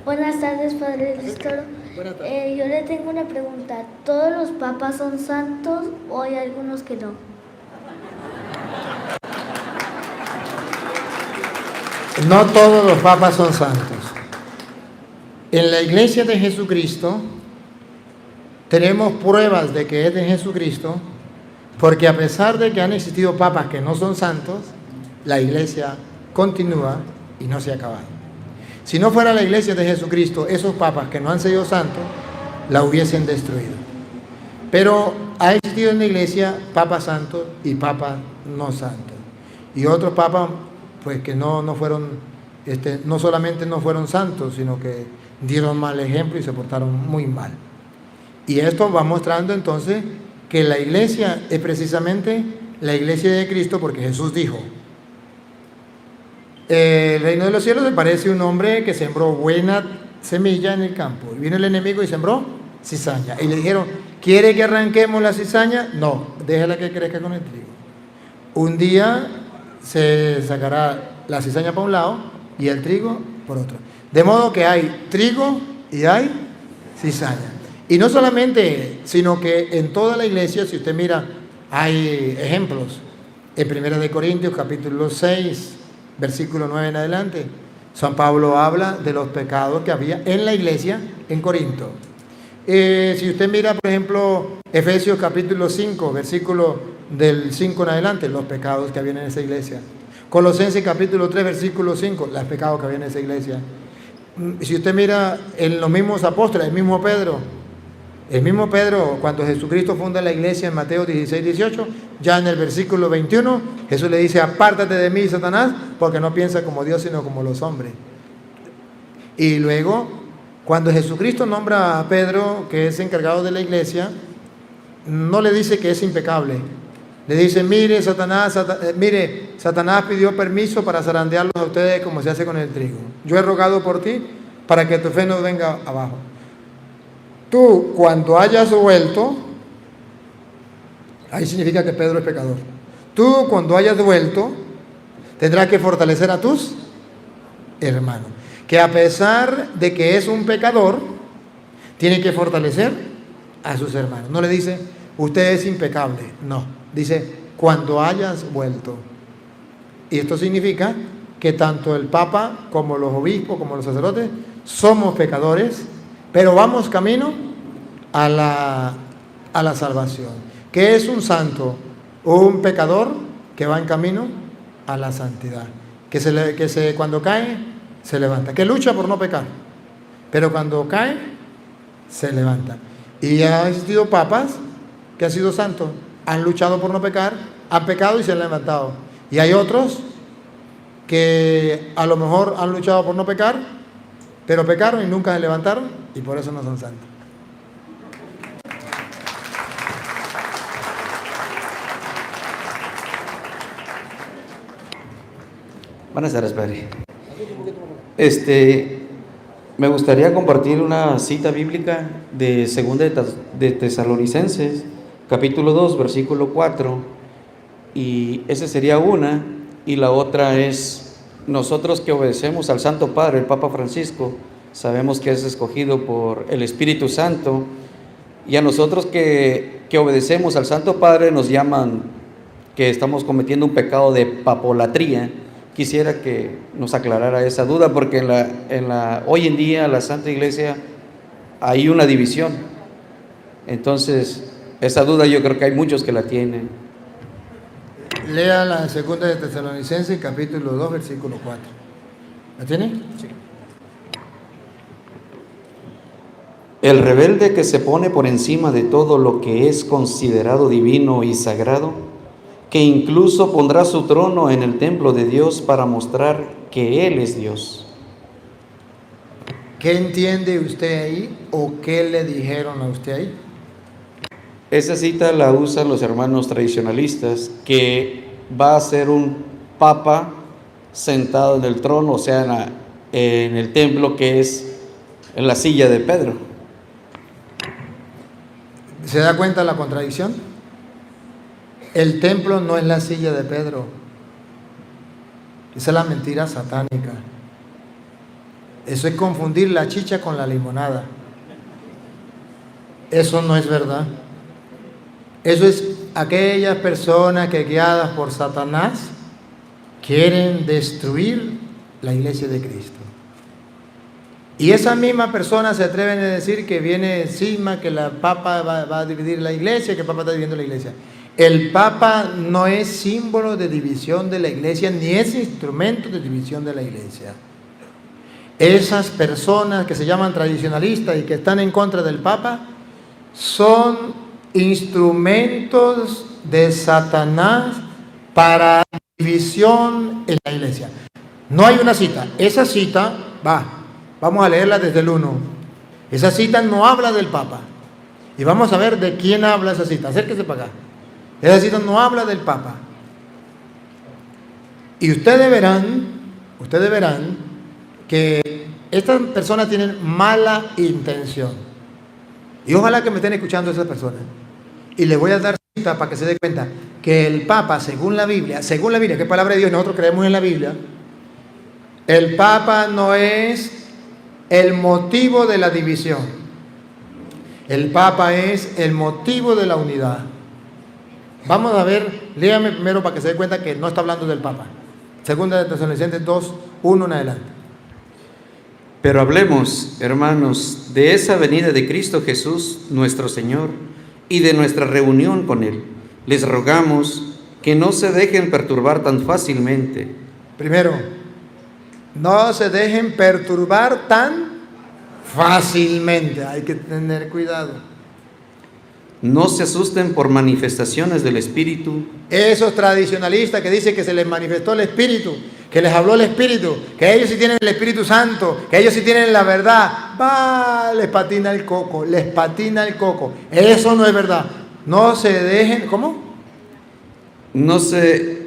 Buenas tardes, Padre Luis Toro. Yo le tengo una pregunta. ¿Todos los papas son santos o hay algunos que no? No todos los papas son santos. En la iglesia de Jesucristo tenemos pruebas de que es de Jesucristo, porque a pesar de que han existido papas que no son santos, la iglesia continúa y no se ha acabado. Si no fuera la iglesia de Jesucristo, esos papas que no han sido santos, la hubiesen destruido. Pero ha existido en la iglesia papas santos y papas no santos. Y otros papas, pues que no fueron, no solamente no fueron santos, sino que dieron mal ejemplo y se portaron muy mal. Y esto va mostrando entonces que la iglesia es precisamente la iglesia de Cristo, porque Jesús dijo: el reino de los cielos se parece a un hombre que sembró buena semilla en el campo. Y vino el enemigo y sembró cizaña. Y le dijeron: ¿quiere que arranquemos la cizaña? No, déjala que crezca con el trigo. Un día se sacará la cizaña por un lado y el trigo por otro. De modo que hay trigo y hay cizaña. Y no solamente, sino que en toda la iglesia, si usted mira, hay ejemplos. En 1 Corintios capítulo 6, versículo 9 en adelante, San Pablo habla de los pecados que había en la iglesia en Corinto. Si usted mira, por ejemplo, Efesios capítulo 5, versículo del 5 en adelante, los pecados que había en esa iglesia. Colosenses capítulo 3, versículo 5, los pecados que había en esa iglesia. Si usted mira en los mismos apóstoles, el mismo Pedro, cuando Jesucristo funda la iglesia en Mateo 16, 18, ya en el versículo 21, Jesús le dice: apártate de mí, Satanás, porque no piensas como Dios, sino como los hombres. Y luego, cuando Jesucristo nombra a Pedro, que es encargado de la iglesia, no le dice que es impecable. Le dice: mire, Satanás pidió permiso para zarandearlos a ustedes como se hace con el trigo. Yo he rogado por ti para que tu fe no venga abajo. Tú, cuando hayas vuelto, ahí significa que Pedro es pecador. Tú, cuando hayas vuelto, tendrás que fortalecer a tus hermanos. Que a pesar de que es un pecador, tiene que fortalecer a sus hermanos. No le dice: usted es impecable. No, dice: cuando hayas vuelto. Y esto significa que tanto el Papa como los obispos, como los sacerdotes, somos pecadores, pero vamos camino a la salvación. ¿Qué es un santo? Un pecador que va en camino a la santidad. Cuando cae, se levanta. Que lucha por no pecar, pero cuando cae, se levanta. Y ha existido papas que han sido santos, han luchado por no pecar, han pecado y se han levantado. Y hay otros que a lo mejor han luchado por no pecar, pero pecaron y nunca se levantaron, y por eso no son santos. Buenas tardes, Padre. Me gustaría compartir una cita bíblica de 2 de Tesalonicenses, capítulo 2, versículo 4, y esa sería una, y la otra es: nosotros que obedecemos al Santo Padre, el Papa Francisco, sabemos que es escogido por el Espíritu Santo, y a nosotros que obedecemos al Santo Padre nos llaman que estamos cometiendo un pecado de papolatría. Quisiera que nos aclarara esa duda, porque hoy en día la Santa Iglesia hay una división. Entonces, esa duda yo creo que hay muchos que la tienen. Lea la 2 de Tesalonicenses, capítulo 2, versículo 4. ¿La tiene? Sí. El rebelde que se pone por encima de todo lo que es considerado divino y sagrado, que incluso pondrá su trono en el templo de Dios para mostrar que Él es Dios. ¿Qué entiende usted ahí o qué le dijeron a usted ahí? Esa cita la usan los hermanos tradicionalistas, que va a ser un papa sentado en el trono, o sea, en el templo, que es en la silla de Pedro. ¿Se da cuenta la contradicción? El templo no es la silla de Pedro. Esa es la mentira satánica. Eso es confundir la chicha con la limonada. Eso no es verdad. Eso es aquellas personas que, guiadas por Satanás, quieren destruir la iglesia de Cristo. Y esas mismas personas se atreven a decir que viene cisma, que la Papa va a dividir la iglesia, que el Papa está dividiendo la iglesia. El Papa no es símbolo de división de la iglesia, ni es instrumento de división de la iglesia. Esas personas que se llaman tradicionalistas y que están en contra del Papa son instrumentos de Satanás para división en la iglesia. No hay una cita. Esa cita, vamos a leerla desde el 1. Esa cita no habla del Papa. Y vamos a ver de quién habla esa cita. Acérquese para acá. Esa cita no habla del Papa. Y ustedes verán que estas personas tienen mala intención. Y ojalá que me estén escuchando esas personas. Y les voy a dar cita para que se den cuenta que el Papa, según la Biblia, que es palabra de Dios, nosotros creemos en la Biblia, el Papa no es el motivo de la división. El Papa es el motivo de la unidad. Vamos a ver, léame primero para que se den cuenta que no está hablando del Papa. Segunda de Tesalonicenses 2, 1 en adelante. Pero hablemos, hermanos, de esa venida de Cristo Jesús, nuestro Señor, y de nuestra reunión con Él. Les rogamos que no se dejen perturbar tan fácilmente. Primero, no se dejen perturbar tan fácilmente. Hay que tener cuidado. No se asusten por manifestaciones del Espíritu. Esos tradicionalistas que dicen que se les manifestó el Espíritu, que les habló el Espíritu, que ellos sí tienen el Espíritu Santo, que ellos sí tienen la verdad, les patina el coco, Eso no es verdad. No se dejen, ¿cómo? No se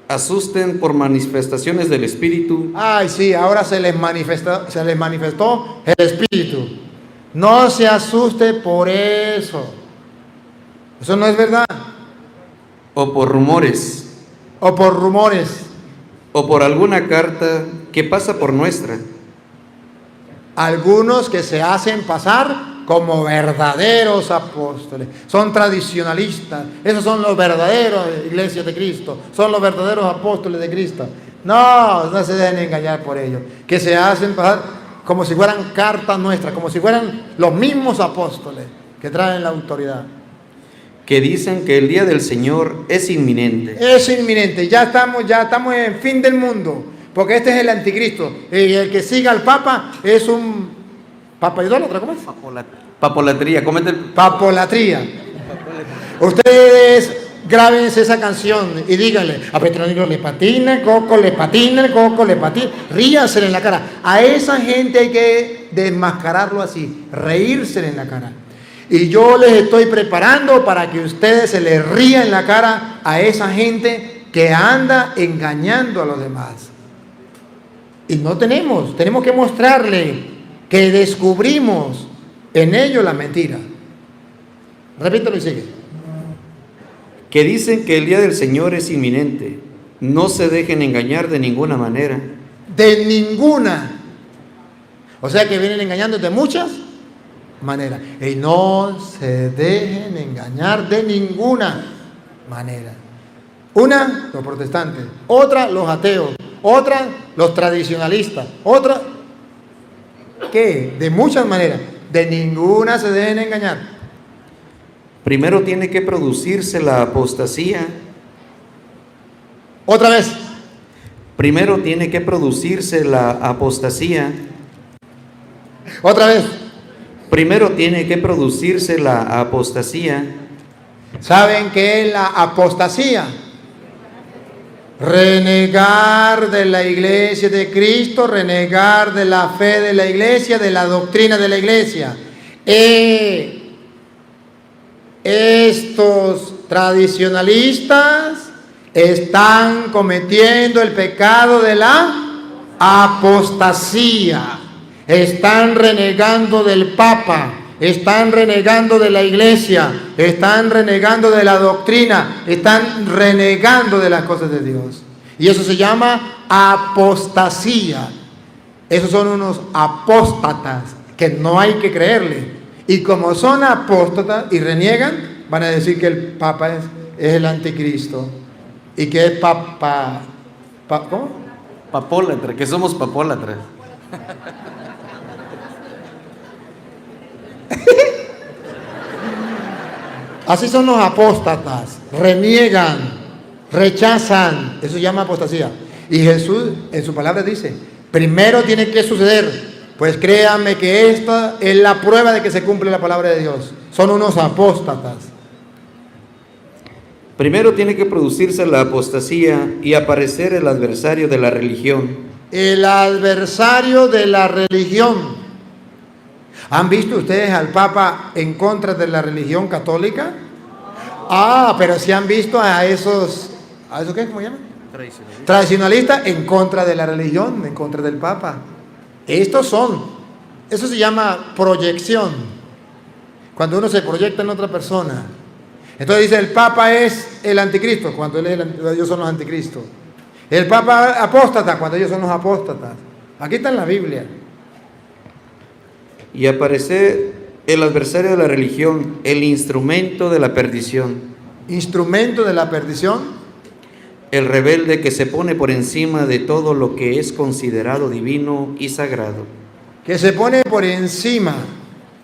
asusten por manifestaciones del Espíritu. Ay, sí, ahora se les manifestó el Espíritu. No se asuste por eso. Eso no es verdad. O por rumores. O por rumores. O por alguna carta que pasa por nuestra. Algunos que se hacen pasar como verdaderos apóstoles. Son tradicionalistas. Esos son los verdaderos iglesias de Cristo. Son los verdaderos apóstoles de Cristo. No se dejen engañar por ellos. Que se hacen pasar como si fueran cartas nuestras, como si fueran los mismos apóstoles que traen la autoridad. Que dicen que el día del Señor es inminente. Es inminente, ya estamos en fin del mundo, porque este es el anticristo. Y el que siga al Papa es un Papa idólatra, ¿cómo es? Papolatría, comete el... Papolatría. Ustedes grábense esa canción y díganle, a Petronilo le patina, Coco le patina, ríanse en la cara. A esa gente hay que desmascararlo así, reírse en la cara. Y yo les estoy preparando para que ustedes se les rían en la cara a esa gente que anda engañando a los demás. Y no tenemos que mostrarle que descubrimos en ellos la mentira. Repítelo y sigue. Que dicen que el día del Señor es inminente. No se dejen engañar de ninguna manera. De ninguna. O sea que vienen engañando de muchas manera. Y no se dejen engañar de ninguna manera. Una, los protestantes. Otra, los ateos. Otra, los tradicionalistas. Otra, ¿qué? De muchas maneras. De ninguna se dejen engañar. Primero tiene que producirse la apostasía. Otra vez. Primero tiene que producirse la apostasía. Otra vez. Primero tiene que producirse la apostasía. ¿Saben qué es la apostasía? Renegar de la iglesia de Cristo, renegar de la fe de la iglesia, de la doctrina de la iglesia. Estos tradicionalistas están cometiendo el pecado de la apostasía. Están renegando del Papa, están renegando de la iglesia, están renegando de la doctrina, están renegando de las cosas de Dios. Y eso se llama apostasía. Esos son unos apóstatas que no hay que creerle. Y como son apóstatas y reniegan, van a decir que el Papa es el anticristo. Y que es ¿cómo? Papólatra, que somos papólatras. Así son los apóstatas, reniegan, rechazan, eso se llama apostasía. Y Jesús en su palabra dice, primero tiene que suceder, pues créanme que esta es la prueba de que se cumple la palabra de Dios. Son unos apóstatas. Primero tiene que producirse la apostasía y aparecer el adversario de la religión. El adversario de la religión. ¿Han visto ustedes al Papa en contra de la religión católica? Pero sí han visto a esos qué, ¿cómo llaman? Tradicionalistas en contra de la religión, en contra del Papa. Eso se llama proyección. Cuando uno se proyecta en otra persona. Entonces dice, el Papa es el anticristo, cuando ellos son los anticristos. El Papa apóstata, cuando ellos son los apóstatas. Aquí está en la Biblia. Y aparecer el adversario de la religión, el instrumento de la perdición. Instrumento de la perdición. El rebelde que se pone por encima de todo lo que es considerado divino y sagrado. Que se pone por encima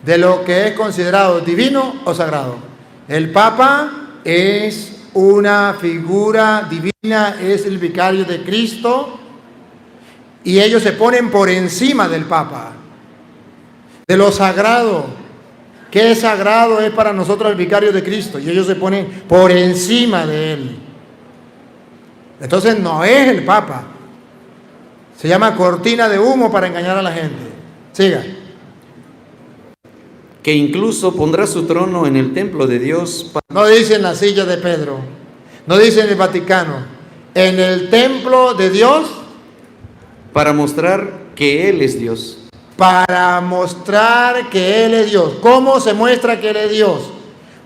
de lo que es considerado divino o sagrado. El Papa es una figura divina, es el vicario de Cristo, y ellos se ponen por encima del Papa, de lo sagrado. ¿Qué es sagrado? Es para nosotros el vicario de Cristo, y ellos se ponen por encima de él. Entonces no es el Papa. Se llama cortina de humo para engañar a la gente. Siga. Que incluso pondrá su trono en el templo de Dios. No dice en la silla de Pedro, no dice en el Vaticano, en el templo de Dios. Para mostrar que Él es Dios. Para mostrar que Él es Dios. ¿Cómo se muestra que Él es Dios?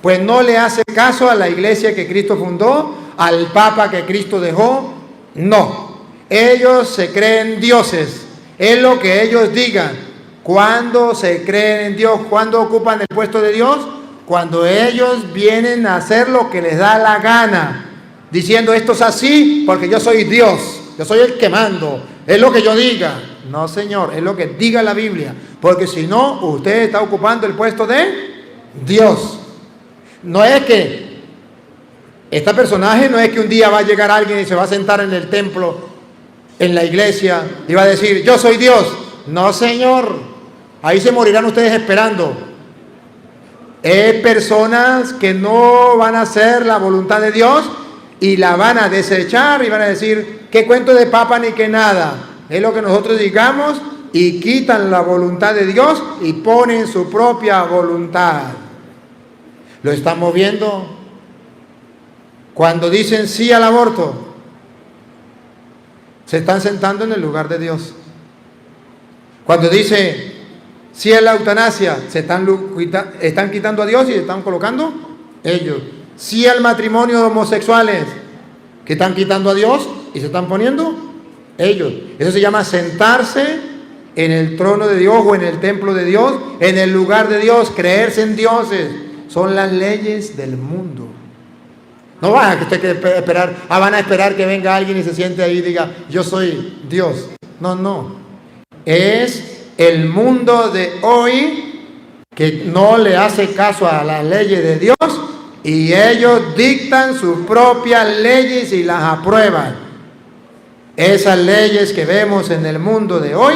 Pues no le hace caso a la iglesia que Cristo fundó, al Papa que Cristo dejó. No, ellos se creen dioses, es lo que ellos digan. ¿Cuándo se creen en Dios? ¿Cuándo ocupan el puesto de Dios? Cuando ellos vienen a hacer lo que les da la gana, diciendo esto es así porque yo soy Dios, yo soy el que mando, es lo que yo diga. No, señor, es lo que diga la Biblia, porque si no, usted está ocupando el puesto de Dios. No es que este personaje, no es que un día va a llegar alguien y se va a sentar en el templo, en la iglesia, y va a decir, yo soy Dios. No, señor. Ahí se morirán ustedes esperando. Personas que no van a hacer la voluntad de Dios y la van a desechar y van a decir, qué cuento de Papa ni que nada. Es lo que nosotros digamos, y quitan la voluntad de Dios y ponen su propia voluntad. Lo estamos viendo. Cuando dicen sí al aborto, se están sentando en el lugar de Dios. Cuando dice sí a la eutanasia, se están quitando a Dios y se están colocando ellos. Sí al matrimonio de homosexuales, que están quitando a Dios y se están poniendo ellos. Eso se llama sentarse en el trono de Dios o en el templo de Dios, en el lugar de Dios, creerse en dioses. Son las leyes del mundo. No van a esperar, van a esperar que venga alguien y se siente ahí y diga, yo soy Dios. No, no. Es el mundo de hoy que no le hace caso a las leyes de Dios y ellos dictan sus propias leyes y las aprueban. Esas leyes que vemos en el mundo de hoy,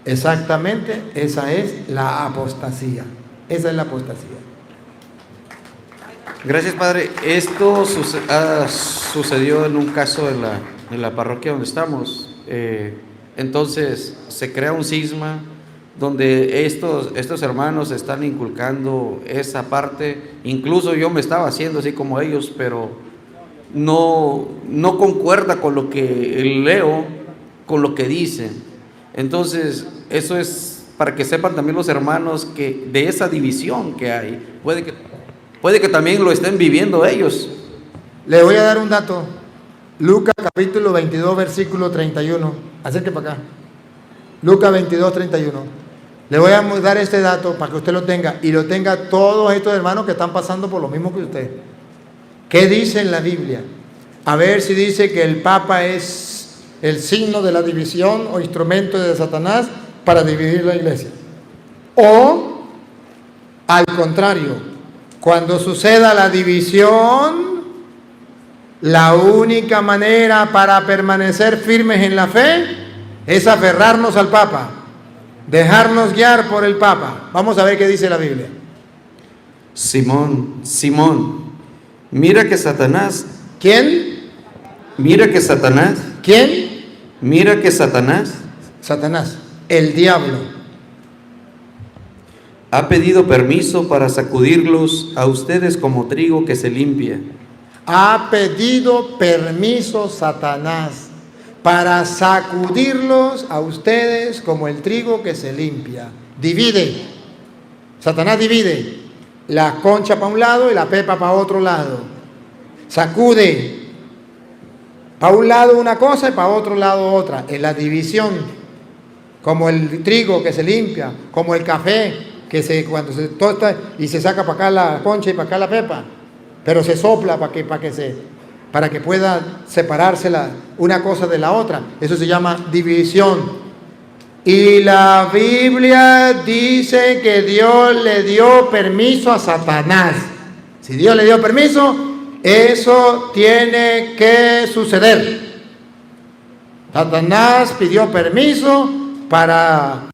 exactamente, esa es la apostasía. Esa es la apostasía. Gracias, Padre. Esto sucedió en un caso en la parroquia donde estamos. Entonces se crea un cisma donde estos hermanos están inculcando esa parte. Incluso yo me estaba haciendo así como ellos, pero no concuerda con lo que leo, con lo que dicen. Entonces eso es para que sepan también los hermanos que de esa división que hay, puede que también lo estén viviendo ellos. Le voy a dar un dato. Lucas capítulo 22 versículo 31. Acérquese para acá. Lucas 22, 31. Le voy a dar este dato para que usted lo tenga y lo tenga todos estos hermanos que están pasando por lo mismo que usted. ¿Qué dice en la Biblia? A ver si dice que el Papa es el signo de la división o instrumento de Satanás para dividir la iglesia. O, al contrario, cuando suceda la división, la única manera para permanecer firmes en la fe es aferrarnos al Papa, dejarnos guiar por el Papa. Vamos a ver qué dice la Biblia. Simón, Simón, mira que Satanás... ¿Quién? Mira que Satanás... ¿Quién? Mira que Satanás... Satanás, el diablo. Ha pedido permiso para sacudirlos a ustedes como trigo que se limpia. Ha pedido permiso Satanás para sacudirlos a ustedes como el trigo que se limpia. Divide. Satanás divide la concha para un lado y la pepa para otro lado. Sacude. Para un lado una cosa y para otro lado otra. En la división. Como el trigo que se limpia, como el café que cuando se tosta y se saca para acá la concha y para acá la pepa. Pero se sopla para que pueda separarse una cosa de la otra. Eso se llama división. Y la Biblia dice que Dios le dio permiso a Satanás. Si Dios le dio permiso, eso tiene que suceder. Satanás pidió permiso para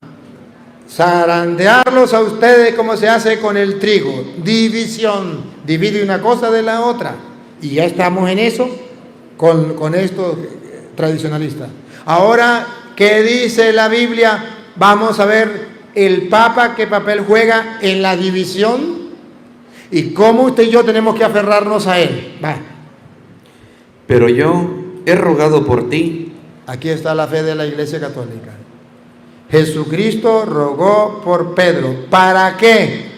zarandearlos a ustedes como se hace con el trigo. División. Divide una cosa de la otra. Y ya estamos en eso con estos tradicionalistas. Ahora, ¿qué dice la Biblia? Vamos a ver el Papa qué papel juega en la división y cómo usted y yo tenemos que aferrarnos a él. Va. Pero yo he rogado por ti. Aquí está la fe de la Iglesia Católica. Jesucristo rogó por Pedro. ¿Para qué?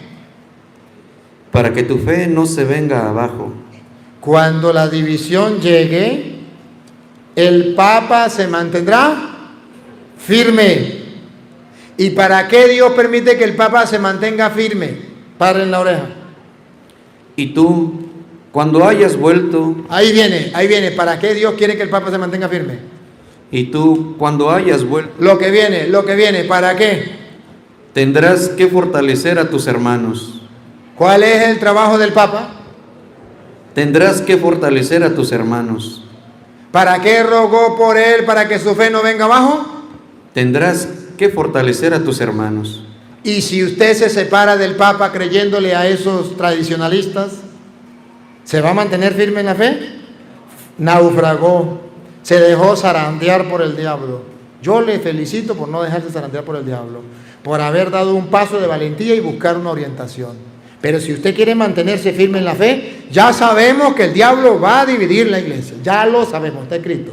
Para que tu fe no se venga abajo. Cuando la división llegue, el Papa se mantendrá firme. ¿Y para qué Dios permite que el Papa se mantenga firme? Padre en la oreja. Y tú, cuando hayas vuelto... Ahí viene. ¿Para qué Dios quiere que el Papa se mantenga firme? Y tú, cuando hayas vuelto... Lo que viene, ¿para qué? Tendrás que fortalecer a tus hermanos. ¿Cuál es el trabajo del Papa? Tendrás que fortalecer a tus hermanos. ¿Para qué rogó por él? ¿Para que su fe no venga abajo? Tendrás que fortalecer a tus hermanos. Y si usted se separa del Papa creyéndole a esos tradicionalistas, ¿se va a mantener firme en la fe? Naufragó, se dejó zarandear por el diablo. Yo le felicito por no dejarse zarandear por el diablo, por haber dado un paso de valentía y buscar una orientación. Pero si usted quiere mantenerse firme en la fe, ya sabemos que el diablo va a dividir la iglesia. Ya lo sabemos, está escrito.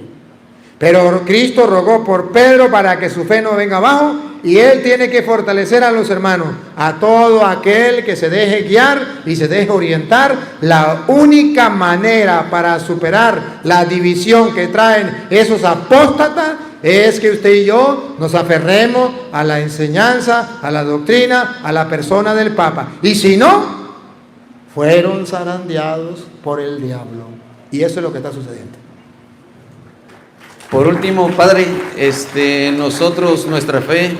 Pero Cristo rogó por Pedro para que su fe no venga abajo y él tiene que fortalecer a los hermanos, a todo aquel que se deje guiar y se deje orientar. La única manera para superar la división que traen esos apóstatas es que usted y yo nos aferremos a la enseñanza, a la doctrina, a la persona del Papa. Y si no, fueron zarandeados por el diablo. Y eso es lo que está sucediendo. Por último, Padre, nosotros, nuestra fe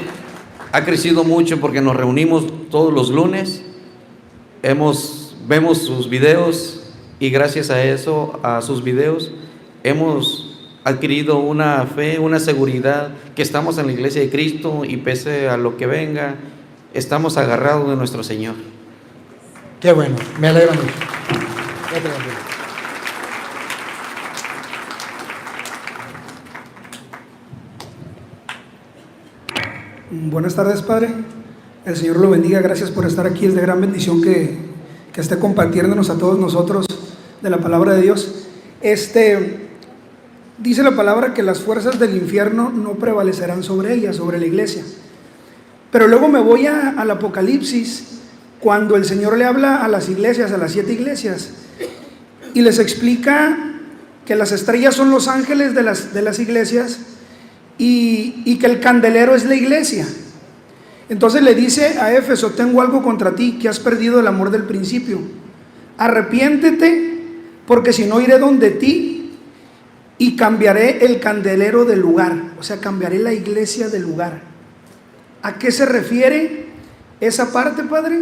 ha crecido mucho porque nos reunimos todos los lunes, vemos sus videos y gracias a eso, a sus videos, hemos adquirido una fe, una seguridad que estamos en la iglesia de Cristo y pese a lo que venga, estamos agarrados de nuestro Señor. Qué bueno, me alegra mucho. Buenas tardes, Padre. El Señor lo bendiga. Gracias por estar aquí. Es de gran bendición que esté compartiéndonos a todos nosotros de la palabra de Dios. Dice la palabra que las fuerzas del infierno no prevalecerán sobre ella, sobre la iglesia. Pero luego me voy al Apocalipsis, cuando el Señor le habla a las iglesias, a las 7 iglesias, y les explica que las estrellas son los ángeles de las iglesias, y que el candelero es la iglesia. Entonces le dice a Éfeso: tengo algo contra ti, que has perdido el amor del principio. Arrepiéntete, porque si no iré donde ti y cambiaré el candelero del lugar. O sea, cambiaré la iglesia del lugar. ¿A qué se refiere esa parte, Padre?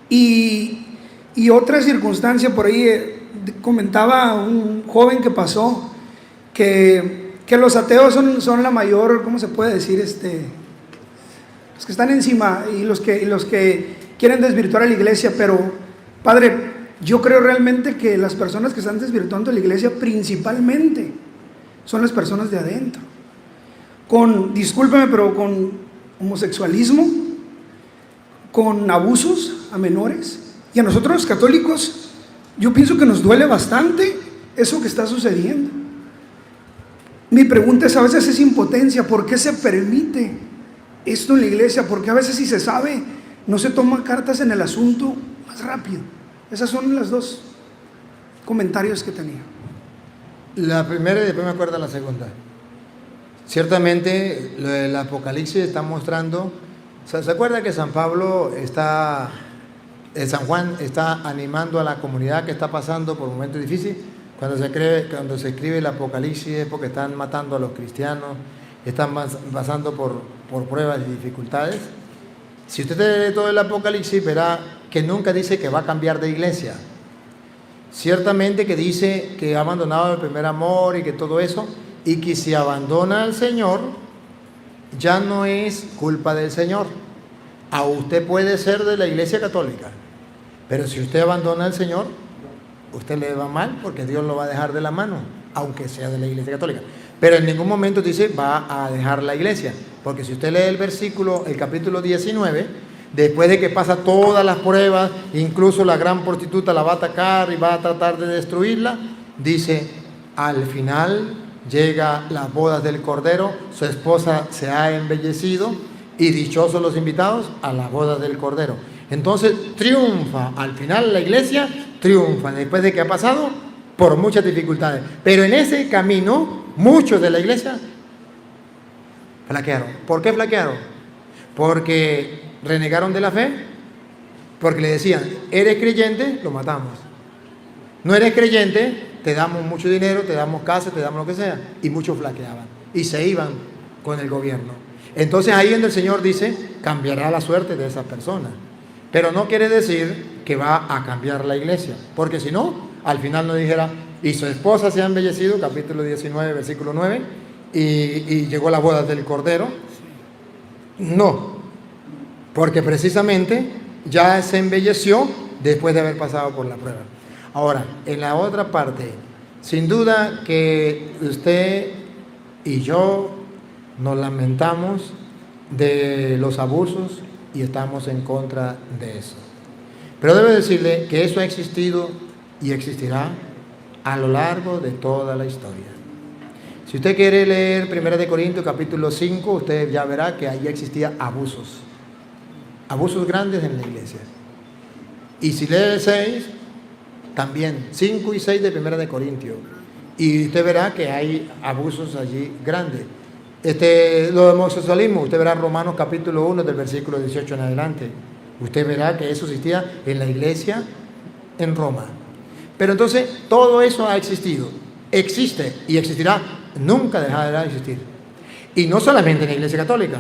Y otra circunstancia por ahí, comentaba un joven que pasó que los ateos son la mayor, ¿cómo se puede decir? Los que están encima y los que quieren desvirtuar a la iglesia. Pero, Padre, yo creo realmente que las personas que están desvirtuando la iglesia principalmente son las personas de adentro, discúlpeme, pero con homosexualismo, con abusos a menores. Y a nosotros los católicos, yo pienso que nos duele bastante eso que está sucediendo. Mi pregunta es, a veces es impotencia. ¿Por qué se permite esto en la iglesia? Porque a veces, si se sabe, no se toma cartas en el asunto más rápido. Esas son las dos comentarios que tenía. La primera y después me acuerdo la segunda. Ciertamente el Apocalipsis está mostrando, ¿se acuerda que San Juan está animando a la comunidad que está pasando por un momento difícil? Cuando se escribe el Apocalipsis es porque están matando a los cristianos, están pasando por pruebas y dificultades. Si usted lee todo el Apocalipsis, verá que nunca dice que va a cambiar de iglesia. Ciertamente que dice que ha abandonado el primer amor y que todo eso, y que si abandona al Señor, ya no es culpa del Señor. A usted puede ser de la iglesia católica, pero si usted abandona al Señor, usted le va mal, porque Dios lo va a dejar de la mano, aunque sea de la iglesia católica. Pero en ningún momento dice va a dejar la iglesia, porque si usted lee el capítulo 19, después de que pasa todas las pruebas, incluso la gran prostituta la va a atacar y va a tratar de destruirla, dice: al final llega las bodas del Cordero, su esposa se ha embellecido y dichosos los invitados a las bodas del Cordero. Entonces triunfa, al final la iglesia triunfa, después de que ha pasado por muchas dificultades. Pero en ese camino, muchos de la iglesia flaquearon. ¿Por qué flaquearon? Porque renegaron de la fe, porque le decían: eres creyente, lo matamos. No eres creyente, te damos mucho dinero, te damos casa, te damos lo que sea. Y muchos flaqueaban y se iban con el gobierno. Entonces ahí donde el Señor dice: cambiará la suerte de esas personas. Pero no quiere decir que va a cambiar la iglesia, porque si no, al final nos dijera: y su esposa se ha embellecido, capítulo 19, versículo 9, y llegó la boda del Cordero. No, porque precisamente ya se embelleció después de haber pasado por la prueba. Ahora, en la otra parte, sin duda que usted y yo nos lamentamos de los abusos y estamos en contra de eso. Pero debo decirle que eso ha existido y existirá a lo largo de toda la historia. Si usted quiere leer 1 Corintios capítulo 5, usted ya verá que ahí existía abusos grandes en la iglesia. Y si lee el 6, también 5 y 6 de 1 Corintios, y usted verá que hay abusos allí grandes. Lo de homosexualismo, usted verá Romanos capítulo 1 del versículo 18 en adelante. Usted verá que eso existía en la iglesia en Roma. Pero entonces todo eso ha existido, existe y existirá, nunca dejará de existir. Y no solamente en la iglesia católica,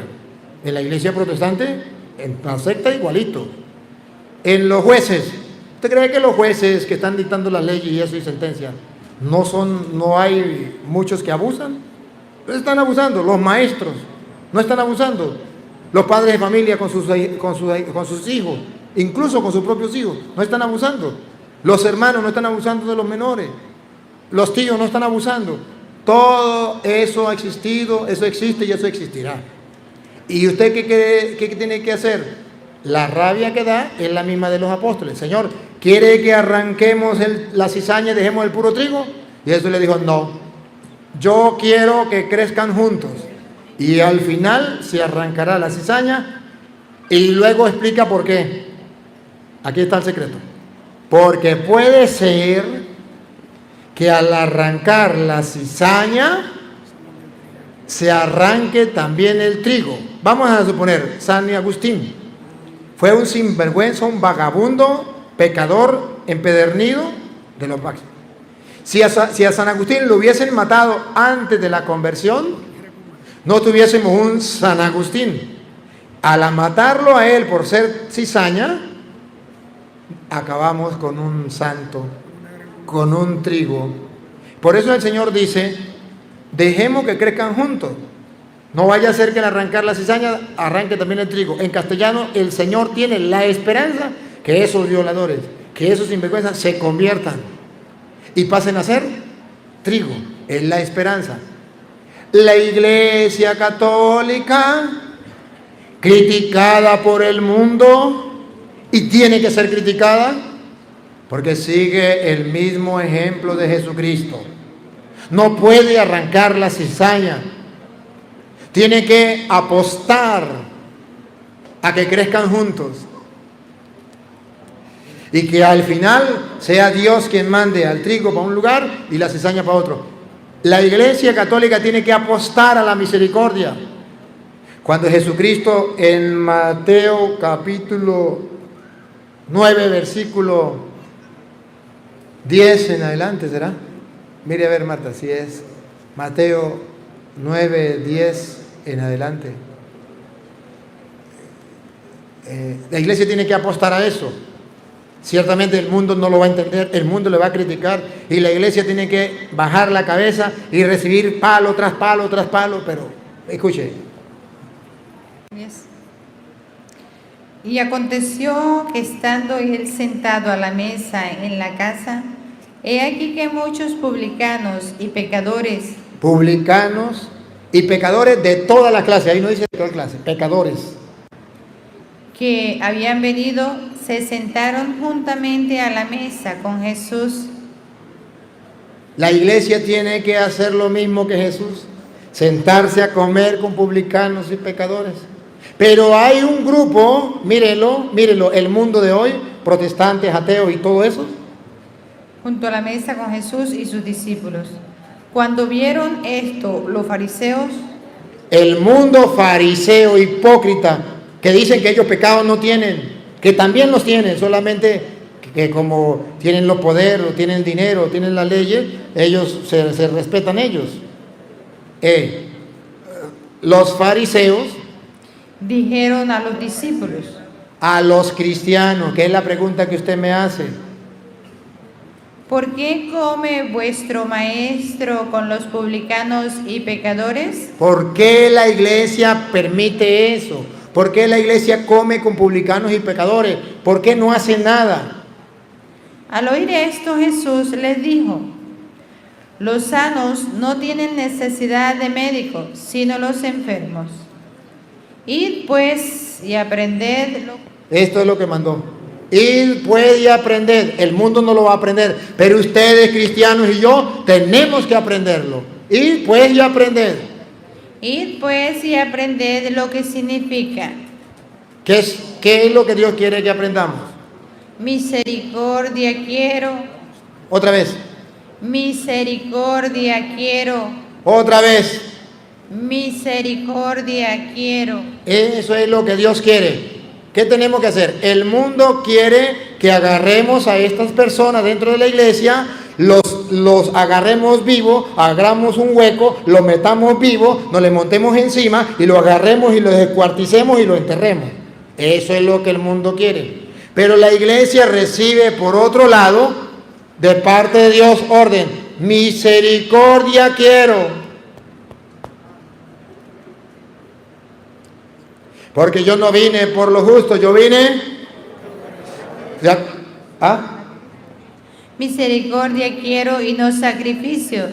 en la iglesia protestante, en la secta igualito. En los jueces, ¿usted cree que los jueces que están dictando las leyes y eso y sentencias, no hay muchos que abusan? Están abusando. Los maestros no están abusando. Los padres de familia con sus hijos, incluso con sus propios hijos, no están abusando. Los hermanos no están abusando de los menores. Los tíos no están abusando. Todo eso ha existido, eso existe y eso existirá. ¿Y usted qué tiene que hacer? La rabia que da es la misma de los apóstoles. Señor, ¿quiere que arranquemos la cizaña y dejemos el puro trigo? Y Jesús le dijo: no. Yo quiero que crezcan juntos. Y al final se arrancará la cizaña, y luego explica por qué. Aquí está el secreto. Porque puede ser que al arrancar la cizaña se arranque también el trigo. Vamos a suponer, San Agustín fue un sinvergüenza, un vagabundo, pecador, empedernido de los máximos. Si a San Agustín lo hubiesen matado antes de la conversión, no tuviésemos un San Agustín. Al matarlo a él por ser cizaña, acabamos con un santo, con un trigo. Por eso el Señor dice, dejemos que crezcan juntos. No vaya a ser que al arrancar la cizaña arranque también el trigo. En castellano, el Señor tiene la esperanza que esos violadores, que esos sinvergüenzas se conviertan y pasen a ser trigo. Es la esperanza. La Iglesia Católica, criticada por el mundo, y tiene que ser criticada porque sigue el mismo ejemplo de Jesucristo. No puede arrancar la cizaña. Tiene que apostar a que crezcan juntos. Y que al final sea Dios quien mande al trigo para un lugar y la cizaña para otro. La Iglesia Católica tiene que apostar a la misericordia. Cuando Jesucristo en Mateo capítulo 9, versículo 10 en adelante, ¿será? Mire a ver, Marta, si es Mateo 9, 10 en adelante. La Iglesia tiene que apostar a eso. Ciertamente el mundo no lo va a entender, el mundo le va a criticar y la Iglesia tiene que bajar la cabeza y recibir palo tras palo tras palo, pero escuche. Y aconteció que estando él sentado a la mesa en la casa, he aquí que muchos publicanos y pecadores De toda la clase, ahí no dice de toda clase, pecadores, que habían venido, se sentaron juntamente a la mesa con Jesús. La Iglesia tiene que hacer lo mismo que Jesús, sentarse a comer con publicanos y pecadores. Pero hay un grupo, mírelo, el mundo de hoy, protestantes, ateos y todo eso, junto a la mesa con Jesús y sus discípulos. Cuando vieron esto, los fariseos, el mundo fariseo, hipócrita, que dicen que ellos pecados no tienen, que también los tienen, solamente que como tienen los poderes, o tienen dinero, o tienen las leyes, ellos se respetan ellos. Los fariseos dijeron a los discípulos, a los cristianos, que es la pregunta que usted me hace. ¿por qué come vuestro maestro con los publicanos y pecadores? ¿Por qué la Iglesia permite eso? ¿Por qué la Iglesia come con publicanos y pecadores? ¿Por qué no hace nada? Al oír esto, Jesús les dijo, los sanos no tienen necesidad de médico, sino los enfermos. Id pues y aprended Esto es lo que mandó. Id pues y aprended. El mundo no lo va a aprender, pero ustedes, cristianos y yo, tenemos que aprenderlo. Id pues y aprended. Id pues y aprended lo que significa. ¿Qué es lo que Dios quiere que aprendamos? Misericordia quiero. Otra vez. Misericordia quiero. Otra vez. Misericordia quiero. Eso es lo que Dios quiere. ¿Qué tenemos que hacer? El mundo quiere que agarremos a estas personas dentro de la iglesia, los agarremos vivos, hagamos un hueco, lo metamos vivo, nos le montemos encima y lo agarremos y lo descuarticemos y lo enterremos. Eso es lo que el mundo quiere. Pero la iglesia recibe por otro lado, de parte de Dios, orden. Misericordia quiero. Porque yo no vine por lo justo, yo vine... Misericordia quiero y no sacrificio,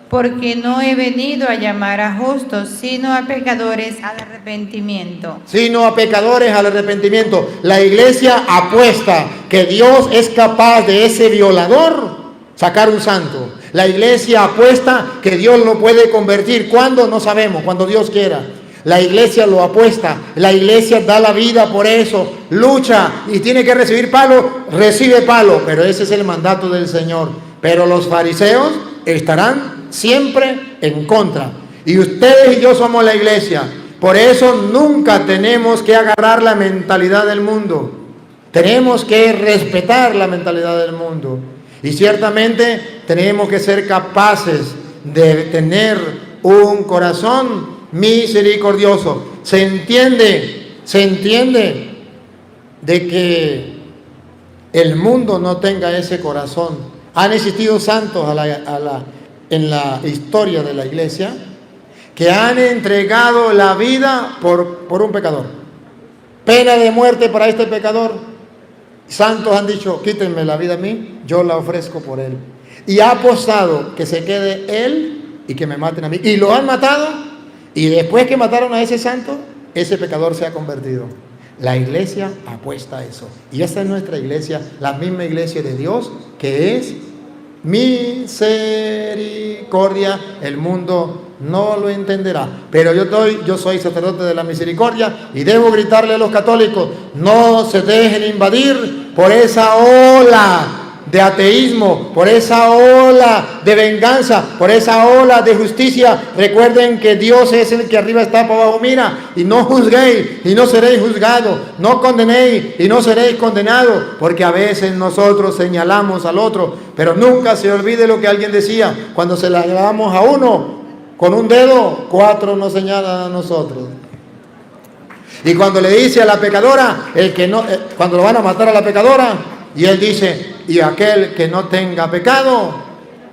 porque no he venido a llamar a justos, sino a pecadores al arrepentimiento. Sino a pecadores al arrepentimiento. La iglesia apuesta que Dios es capaz de ese violador sacar un santo. La iglesia apuesta que Dios lo puede convertir. ¿Cuándo? No sabemos, cuando Dios quiera. La iglesia lo apuesta, la iglesia da la vida por eso, lucha y tiene que recibir palo, recibe palo, pero ese es el mandato del Señor. Pero los fariseos estarán siempre en contra Y ustedes y yo somos la iglesia. Por eso nunca tenemos que agarrar la mentalidad del mundo. Tenemos que respetar la mentalidad del mundo. Y ciertamente tenemos que ser capaces de tener un corazón misericordioso. Se entiende de que el mundo no tenga ese corazón. Han existido santos en la historia de la iglesia que han entregado la vida por un pecador. Pena de muerte para este pecador. Santos han dicho, quítenme la vida a mí, yo la ofrezco por él. Y ha apostado que se quede él y que me maten a mí. Y lo han matado, y después que mataron a ese santo, ese pecador se ha convertido. La iglesia apuesta a eso. Y esta es nuestra iglesia, la misma iglesia de Dios, que es misericordia. El mundo no lo entenderá, pero yo soy sacerdote de la misericordia y debo gritarle a los católicos: no se dejen invadir por esa ola de ateísmo, por esa ola de venganza, por esa ola de justicia. Recuerden que Dios es el que arriba está, para abajo mira. Y no juzguéis y no seréis juzgados, no condenéis y no seréis condenados, porque a veces nosotros señalamos al otro, pero nunca se olvide lo que alguien decía: cuando se la llevamos a uno con un dedo, 4 nos señalan a nosotros. Y cuando le dice a la pecadora, cuando lo van a matar a la pecadora, y él dice: y aquel que no tenga pecado,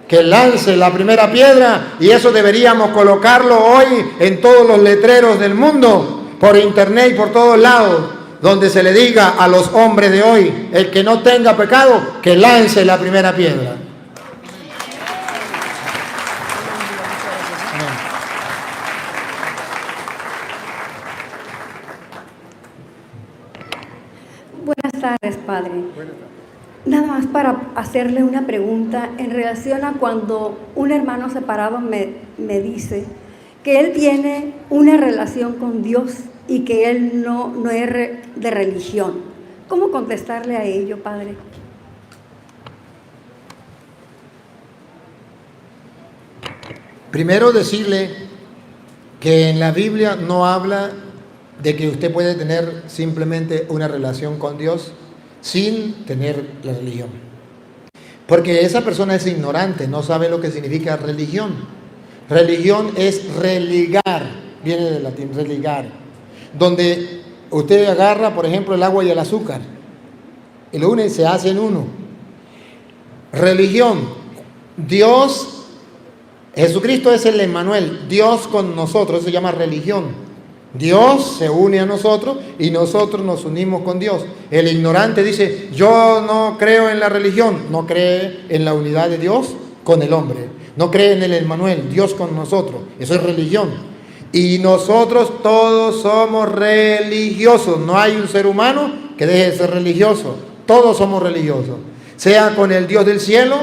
que lance la primera piedra. Y eso deberíamos colocarlo hoy en todos los letreros del mundo, por internet y por todos lados, donde se le diga a los hombres de hoy: el que no tenga pecado, que lance la primera piedra. Buenas tardes, Padre. Nada más para hacerle una pregunta en relación a cuando un hermano separado me dice que él tiene una relación con Dios y que él no es de religión. ¿Cómo contestarle a ello, Padre? Primero decirle que en la Biblia no habla de que usted puede tener simplemente una relación con Dios sin tener la religión. Porque esa persona es ignorante, no sabe lo que significa religión. Religión es religar, viene del latín, religar. Donde usted agarra, por ejemplo, el agua y el azúcar, y lo une y se hacen uno. Religión, Dios, Jesucristo es el Emmanuel, Dios con nosotros, eso se llama religión. Dios se une a nosotros y nosotros nos unimos con Dios. El ignorante dice: yo no creo en la religión, no cree en la unidad de Dios con el hombre, no cree en el Emmanuel, Dios con nosotros. Eso es religión. Y nosotros todos somos religiosos. No hay un ser humano que deje de ser religioso. Todos somos religiosos, sea con el Dios del cielo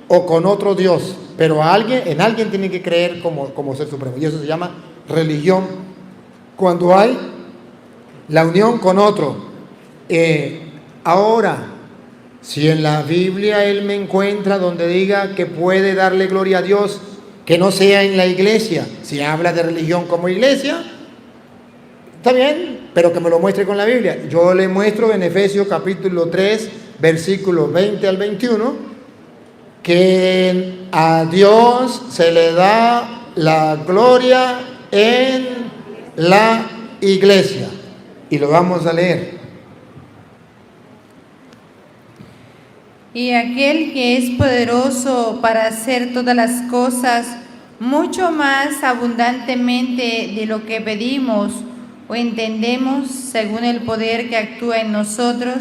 o con otro Dios, pero en alguien tiene que creer como ser supremo, y eso se llama religión. Cuando hay la unión con otro. Ahora, si en la Biblia él me encuentra donde diga que puede darle gloria a Dios, que no sea en la iglesia, si habla de religión como iglesia, está bien, pero que me lo muestre con la Biblia. Yo le muestro en Efesios capítulo 3, versículos 20 al 21, que a Dios se le da la gloria en la iglesia, y lo vamos a leer. Y aquel que es poderoso para hacer todas las cosas mucho más abundantemente de lo que pedimos o entendemos, según el poder que actúa en nosotros,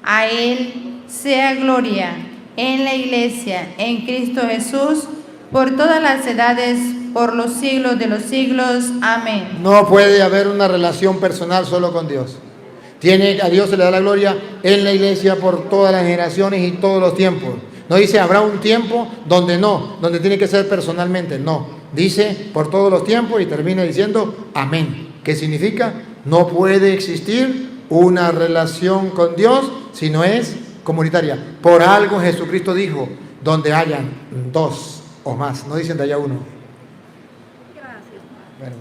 a Él sea gloria en la iglesia, en Cristo Jesús, por todas las edades, por los siglos de los siglos. Amén. No puede haber una relación personal solo con Dios. A Dios se le da la gloria en la iglesia por todas las generaciones y todos los tiempos. No dice habrá un tiempo donde tiene que ser personalmente. No, dice por todos los tiempos, y termina diciendo amén. ¿Qué significa? No puede existir una relación con Dios si no es comunitaria. Por algo Jesucristo dijo: donde hayan 2 o más, no dicen de allá 1. Gracias. Bueno.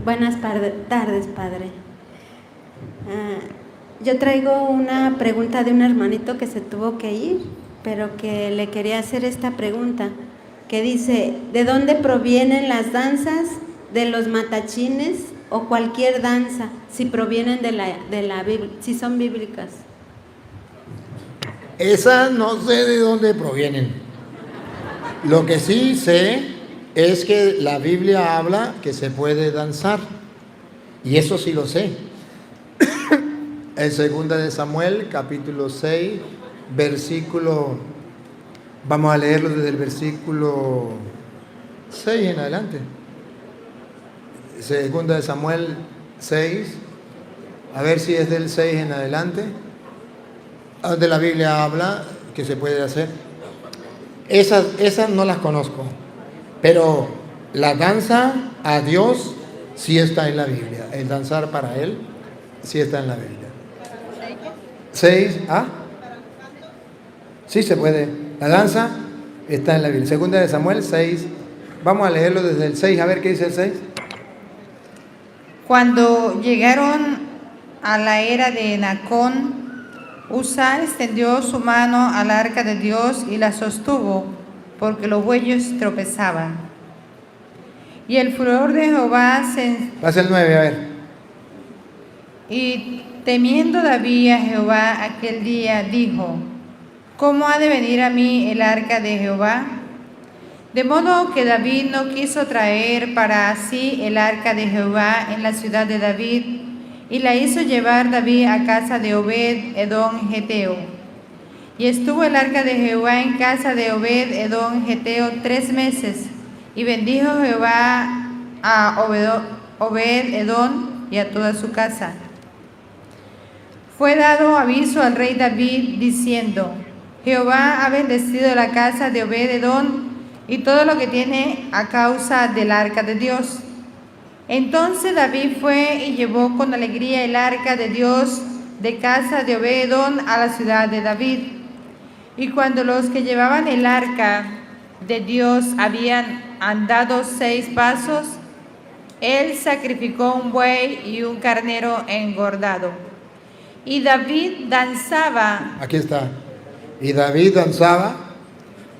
Buenas tardes, Padre. Yo traigo una pregunta de un hermanito que se tuvo que ir, pero que le quería hacer esta pregunta, que dice, ¿de dónde provienen las danzas? ¿De los matachines o cualquier danza? Si provienen de la Biblia, si son bíblicas. Esas no sé de dónde provienen. Lo que sí sé es que la Biblia habla que se puede danzar. Y eso sí lo sé. En 2 de Samuel, capítulo 6, versículo... Vamos a leerlo desde el versículo 6 en adelante. 2 de Samuel 6. A ver si es del 6 en adelante. De la Biblia habla que se puede hacer. Esas no las conozco. Pero la danza a Dios sí está en la Biblia. El danzar para Él sí está en la Biblia. 6, ¿ah? Sí se puede. La danza está en la Biblia. 2 de Samuel 6. Vamos a leerlo desde el 6, a ver qué dice el 6. Cuando llegaron a la era de Nacón, Usa extendió su mano al arca de Dios y la sostuvo, porque los bueyes tropezaban. Y el furor de Jehová se... Pasa el 9, a ver. Y temiendo David a Jehová aquel día, dijo, ¿cómo ha de venir a mí el arca de Jehová? De modo que David no quiso traer para sí el arca de Jehová en la ciudad de David, y la hizo llevar David a casa de Obed Edom Geteo. Y estuvo el arca de Jehová en casa de Obed Edom Geteo 3 meses, y bendijo Jehová a Obed Edom y a toda su casa. Fue dado aviso al rey David diciendo, Jehová ha bendecido la casa de Obed Edom y todo lo que tiene a causa del arca de Dios. Entonces David fue y llevó con alegría el arca de Dios de casa de Obed Edom a la ciudad de David. Y cuando los que llevaban el arca de Dios habían andado 6 pasos, él sacrificó un buey y un carnero engordado. Y David danzaba. Aquí está. Y David danzaba.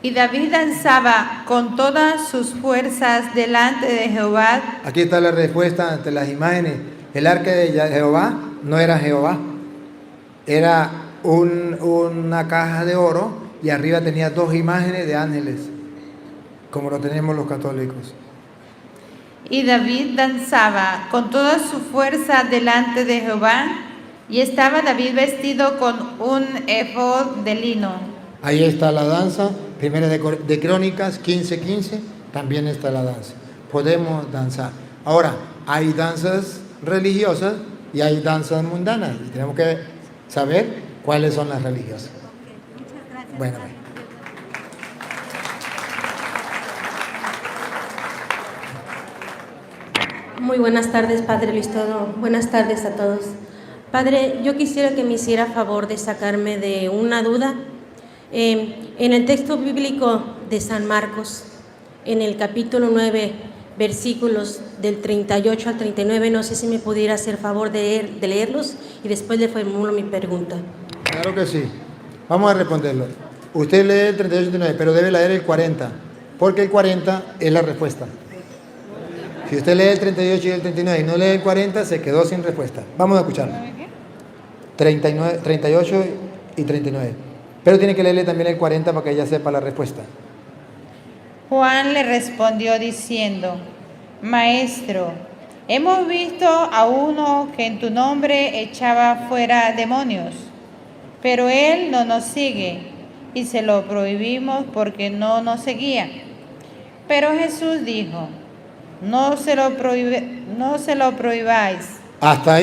Y David danzaba con todas sus fuerzas delante de Jehová. Aquí está la respuesta ante las imágenes. El arca de Jehová no era Jehová. Era una caja de oro y arriba tenía 2 imágenes de ángeles, como lo tenemos los católicos. Y David danzaba con toda su fuerza delante de Jehová, y estaba David vestido con un efod de lino. Ahí está la danza. Primera de Crónicas 15:15, también está la danza. Podemos danzar. Ahora, hay danzas religiosas y hay danzas mundanas. Y tenemos que saber cuáles son las religiosas. Muchas gracias. Bueno. Muy buenas tardes, Padre Luis Toro. Buenas tardes a todos. Padre, yo quisiera que me hiciera favor de sacarme de una duda. En el texto bíblico de San Marcos, en el capítulo 9, versículos del 38 al 39, no sé si me pudiera hacer favor de leerlos y después le formulo mi pregunta. Claro que sí. Vamos a responderlo. Usted lee el 38 y 39, pero debe leer el 40, porque el 40 es la respuesta. Si usted lee el 38 y el 39 y no lee el 40, se quedó sin respuesta. Vamos a escucharlo. 38 y 39. Pero tiene que leerle también el 40 para que ella sepa la respuesta. Juan le respondió diciendo, Maestro, hemos visto a uno que en tu nombre echaba fuera demonios, pero él no nos sigue y se lo prohibimos porque no nos seguía. Pero Jesús dijo, no se lo prohibáis. Hasta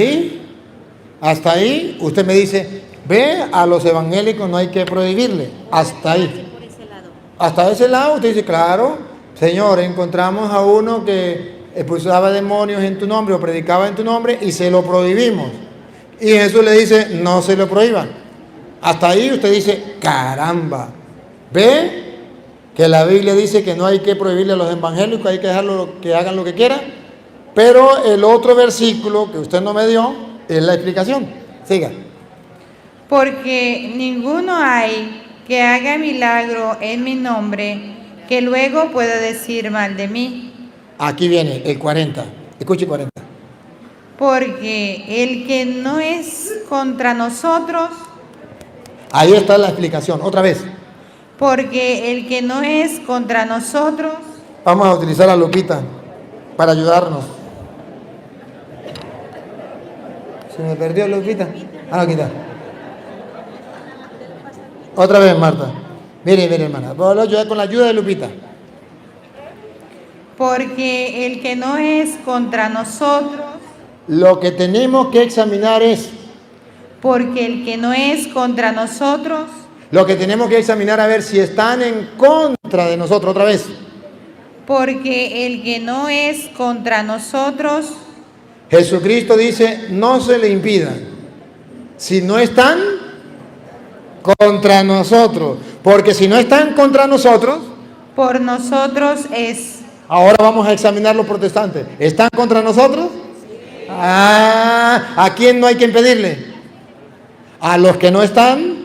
ahí, usted me dice, ve, a los evangélicos no hay que prohibirle. Hasta ahí. Hasta ese lado usted dice, claro, Señor, encontramos a uno que expulsaba demonios en tu nombre o predicaba en tu nombre y se lo prohibimos. Y Jesús le dice, no se lo prohíban. Hasta ahí usted dice, caramba, ¿ve? Que la Biblia dice que no hay que prohibirle a los evangélicos, hay que dejarlo que hagan lo que quieran. Pero el otro versículo que usted no me dio es la explicación. Siga. Porque ninguno hay que haga milagro en mi nombre, que luego pueda decir mal de mí. Aquí viene el 40. Escuche 40. Porque el que no es contra nosotros, Ahí está la explicación. Otra vez. porque el que no es contra nosotros, Vamos a utilizar a Lupita para ayudarnos. ¿Se me perdió Lupita? Ah, no, aquí está. Otra vez, Marta. Mire, hermana. Voy a ayudar con la ayuda de Lupita. porque el que no es contra nosotros, Lo que tenemos que examinar es, porque el que no es contra nosotros, lo que tenemos que examinar a ver si están en contra de nosotros. Otra vez. porque el que no es contra nosotros, Jesucristo dice, no se le impida. Si no están contra nosotros. Porque si no están contra nosotros, por nosotros es. ahora vamos a examinar los protestantes. ¿Están contra nosotros? ¿A quién no hay que impedirle? A los que no están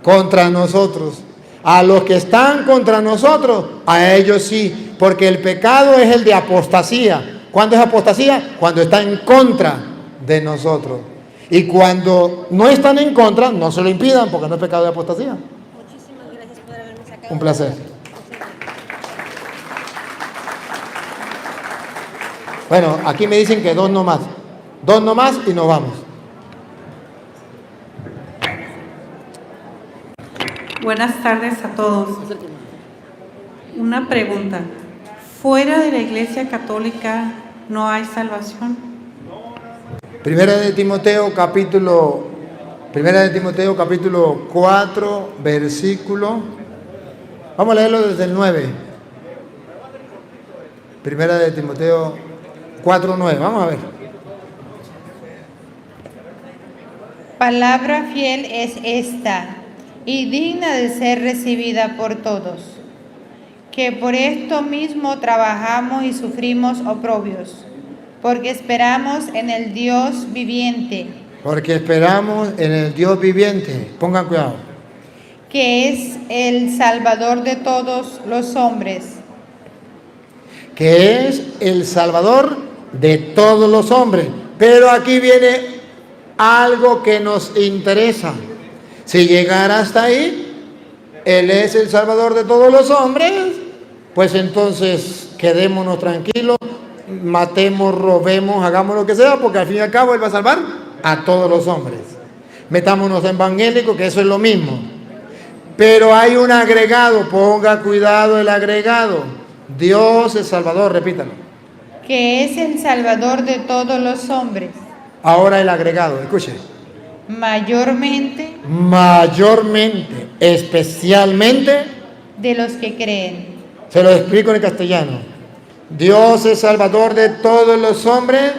contra nosotros. A los que están contra nosotros, a ellos sí. Porque el pecado es el de apostasía. ¿Cuándo es apostasía? Cuando está en contra de nosotros. Y cuando no están en contra, no se lo impidan porque no es pecado de apostasía. Muchísimas gracias por haberme sacado. Un placer. Bueno, aquí me dicen que 2 nomás. 2 nomás y nos vamos. Buenas tardes a todos. Una pregunta. ¿Fuera de la Iglesia Católica no hay salvación? Primera de Timoteo capítulo 4, versículo. Vamos a leerlo desde el 9. Primera de Timoteo 4, 9. Vamos a ver. Palabra fiel es esta, y digna de ser recibida por todos, que por esto mismo trabajamos y sufrimos oprobios, porque esperamos en el Dios viviente, Porque esperamos en el Dios viviente. Pongan cuidado. que es el Salvador de todos los hombres, Que es el Salvador de todos los hombres. Pero aquí viene algo que nos interesa. Si llegara hasta ahí, Él es el Salvador de todos los hombres, pues entonces quedémonos tranquilos, matemos, robemos, hagamos lo que sea, porque al fin y al cabo Él va a salvar a todos los hombres. Metámonos evangélicos, que eso es lo mismo. Pero hay un agregado, ponga cuidado el agregado. Dios es Salvador, repítalo. que es el Salvador de todos los hombres, Ahora el agregado, escuche. mayormente Mayormente, especialmente, de los que creen. se lo explico en castellano. Dios es Salvador de todos los hombres,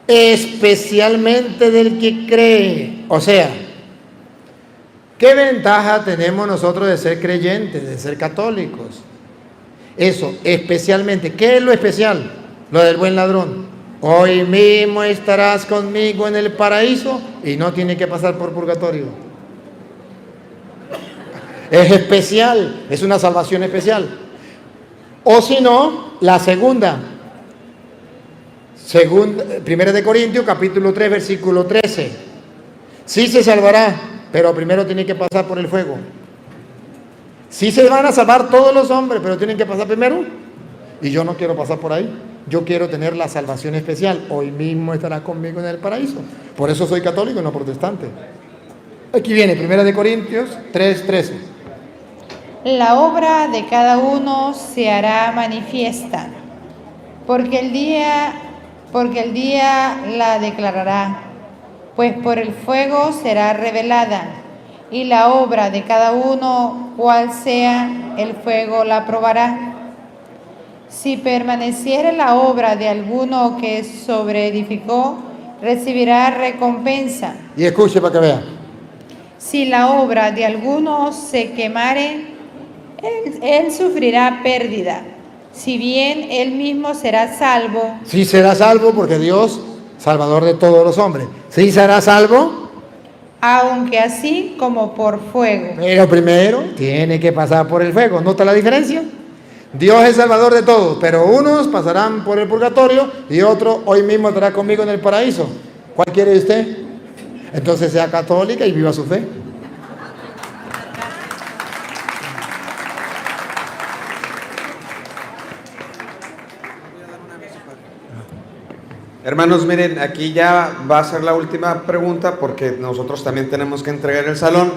especialmente del que cree. O sea, ¿qué ventaja tenemos nosotros de ser creyentes, de ser católicos? Eso, especialmente. ¿Qué es lo especial? Lo del buen ladrón. Hoy mismo estarás conmigo en el paraíso y no tiene que pasar por purgatorio. Es especial, es una salvación especial. O si no, la segunda. Primera de Corintios, capítulo 3, versículo 13. Sí se salvará, pero primero tiene que pasar por el fuego. Sí se van a salvar todos los hombres, pero tienen que pasar primero. Y yo no quiero pasar por ahí. Yo quiero tener la salvación especial. Hoy mismo estarás conmigo en el paraíso. Por eso soy católico y no protestante. Aquí viene, Primera de Corintios 3:13. La obra de cada uno se hará manifiesta, porque el día la declarará, pues por el fuego será revelada, y la obra de cada uno, cual sea, el fuego la probará. Si permaneciere la obra de alguno que sobreedificó, recibirá recompensa. Y escuche para que vea. Si la obra de alguno se quemare, él sufrirá pérdida, si bien él mismo será salvo. Sí será salvo porque Dios, Salvador de todos los hombres. Sí será salvo, Aunque así como por fuego. pero primero tiene que pasar por el fuego. ¿Nota la diferencia? Dios es Salvador de todos, pero unos pasarán por el purgatorio y otro hoy mismo estará conmigo en el paraíso. ¿Cuál quiere usted? Entonces sea católica y viva su fe. Hermanos, miren, aquí ya va a ser la última pregunta porque nosotros también tenemos que entregar el salón.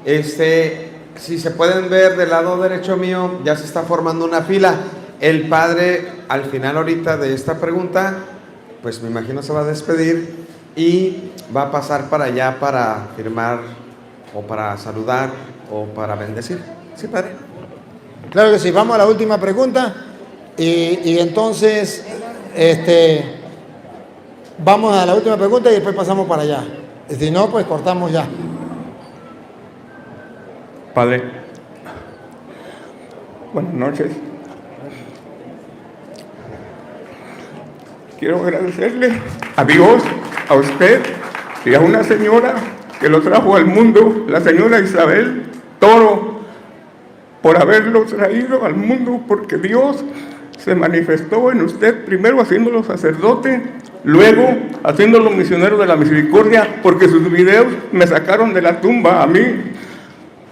Si se pueden ver del lado derecho mío, ya se está formando una fila. El padre, al final ahorita de esta pregunta, pues me imagino se va a despedir y va a pasar para allá para firmar o para saludar o para bendecir. ¿Sí, padre? Claro que sí. Vamos a la última pregunta y entonces, vamos a la última pregunta y después pasamos para allá. Si no, pues cortamos ya. Padre, buenas noches. Quiero agradecerle a Dios, a usted y a una señora que lo trajo al mundo, la señora Isabel Toro, por haberlo traído al mundo, porque Dios se manifestó en usted, primero haciéndolo sacerdote, luego haciéndolo misionero de la misericordia, porque sus videos me sacaron de la tumba a mí.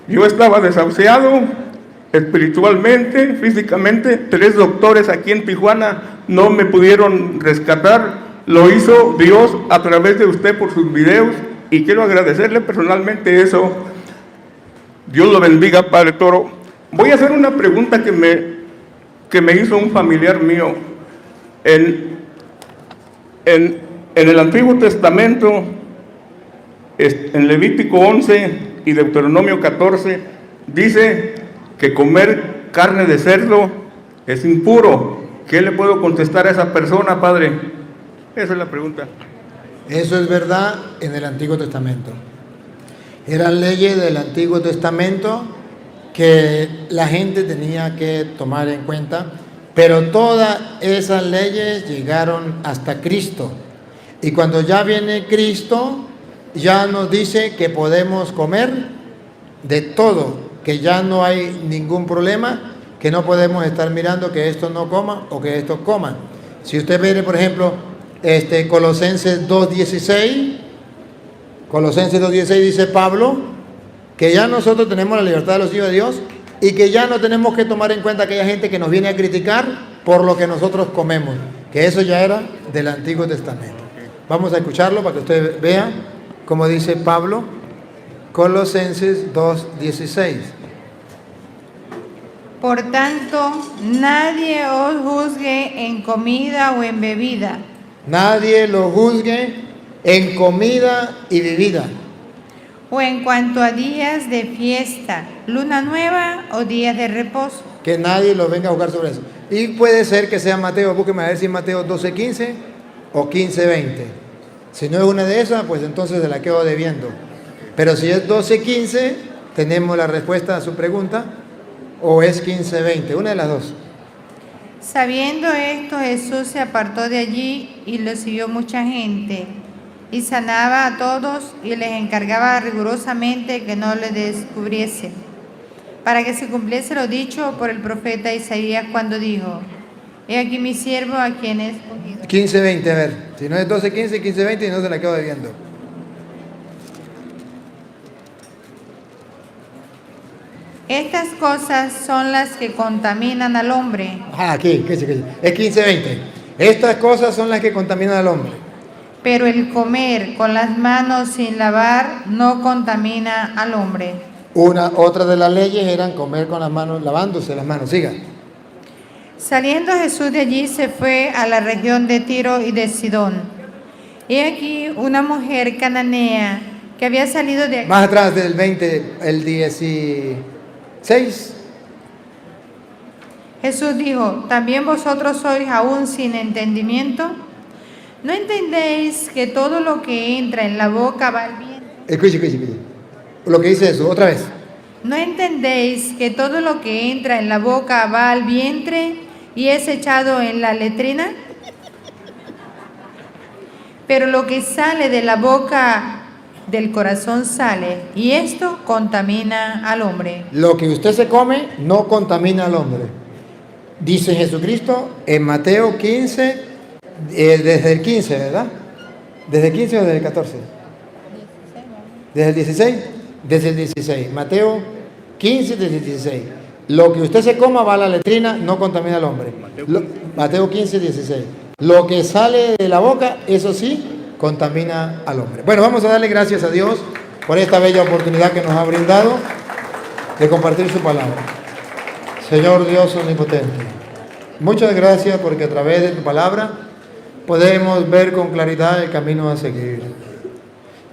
Yo estaba desahuciado espiritualmente, físicamente. 3 doctores aquí en Tijuana no me pudieron rescatar. Lo hizo Dios a través de usted por sus videos y quiero agradecerle personalmente eso. Dios lo bendiga, Padre Toro. Voy a hacer una pregunta que me hizo un familiar mío. En el Antiguo Testamento, en Levítico 11 y Deuteronomio 14, dice que comer carne de cerdo es impuro. ¿Qué le puedo contestar a esa persona, padre? Esa es la pregunta. Eso es verdad en el Antiguo Testamento. Eran leyes del Antiguo Testamento que la gente tenía que tomar en cuenta, pero todas esas leyes llegaron hasta Cristo. Y cuando ya viene Cristo, ya nos dice que podemos comer de todo, que ya no hay ningún problema, que no podemos estar mirando que esto no coma o que esto coma. Si usted ve, por ejemplo, Colosenses 2.16, Colosenses 2.16 dice Pablo, que ya nosotros tenemos la libertad de los hijos de Dios y que ya no tenemos que tomar en cuenta aquella gente que nos viene a criticar por lo que nosotros comemos, que eso ya era del Antiguo Testamento. Vamos a escucharlo para que usted vea como dice Pablo, Colosenses 2.16. Por tanto, nadie os juzgue en comida o en bebida. Nadie lo juzgue en comida y bebida. O en cuanto a días de fiesta, luna nueva o días de reposo. Que nadie lo venga a juzgar sobre eso. Y puede ser que sea Mateo, búsqueme a ver si Mateo 12.15 o 15.20. Si no es una de esas, pues entonces se la quedo debiendo. Pero si es 12.15, tenemos la respuesta a su pregunta, o es 15.20, una de las dos. Sabiendo esto, Jesús se apartó de allí y lo siguió mucha gente, y sanaba a todos y les encargaba rigurosamente que no le descubriesen, para que se cumpliese lo dicho por el profeta Isaías cuando dijo: he aquí mi siervo a quien he escogido. 15.20, a ver, si no es 12.15, 15.20 y no se la quedo debiendo. Estas cosas son las que contaminan al hombre. Aquí, es 15.20. Estas cosas son las que contaminan al hombre. Pero el comer con las manos sin lavar no contamina al hombre. Otra de las leyes eran comer con las manos, lavándose las manos. Siga. Saliendo Jesús de allí se fue a la región de Tiro y de Sidón. He aquí una mujer cananea que había salido de... Más atrás del 20, el 16. Jesús dijo: ¿también vosotros sois aún sin entendimiento? ¿No entendéis que todo lo que entra en la boca va al vientre? Escuche. lo que dice eso, otra vez. ¿No entendéis que todo lo que entra en la boca va al vientre y es echado en la letrina? Pero lo que sale de la boca del corazón sale, y esto contamina al hombre. Lo que usted se come no contamina al hombre. Dice Jesucristo en Mateo 15, desde el 15, ¿verdad? ¿Desde el 15 o desde el 14? ¿Desde el 16? Desde el 16. Mateo 15, desde el 16. Lo que usted se coma va a la letrina, no contamina al hombre. Mateo 15, 16. Lo que sale de la boca, eso sí, contamina al hombre. Bueno, vamos a darle gracias a Dios por esta bella oportunidad que nos ha brindado de compartir su palabra. Señor Dios omnipotente, muchas gracias porque a través de tu palabra podemos ver con claridad el camino a seguir.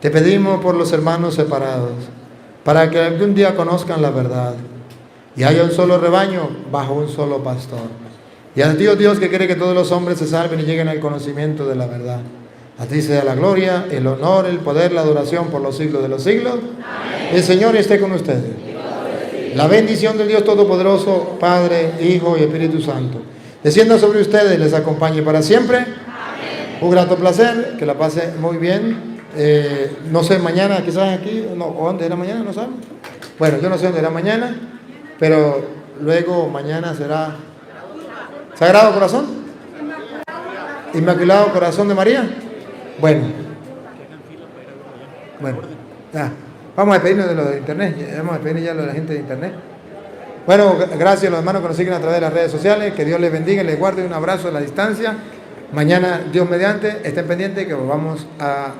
Te pedimos por los hermanos separados, para que algún día conozcan la verdad y haya un solo rebaño bajo un solo pastor. Y a ti, oh Dios, que quiere que todos los hombres se salven y lleguen al conocimiento de la verdad. A ti sea la gloria, el honor, el poder, la adoración por los siglos de los siglos. Amén. El Señor esté con ustedes. La bendición del Dios Todopoderoso, Padre, Hijo y Espíritu Santo, descienda sobre ustedes y les acompañe para siempre. Amén. Un grato placer, que la pase muy bien. No sé, mañana quizás aquí, no, ¿o dónde era mañana? No saben. Bueno, yo no sé dónde era mañana, pero luego mañana será Sagrado Corazón, Inmaculado Corazón de María. Bueno, ya. Vamos a despedirnos de lo de internet, vamos a despedirnos ya de la gente de internet. Bueno, gracias a los hermanos que nos siguen a través de las redes sociales, que Dios les bendiga y les guarde, un abrazo a la distancia. Mañana, Dios mediante, estén pendientes que vamos a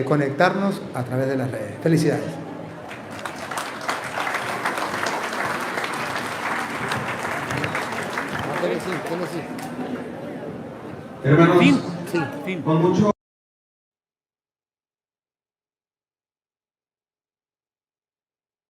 conectarnos a través de las redes. Felicidades. Hermanos, con mucho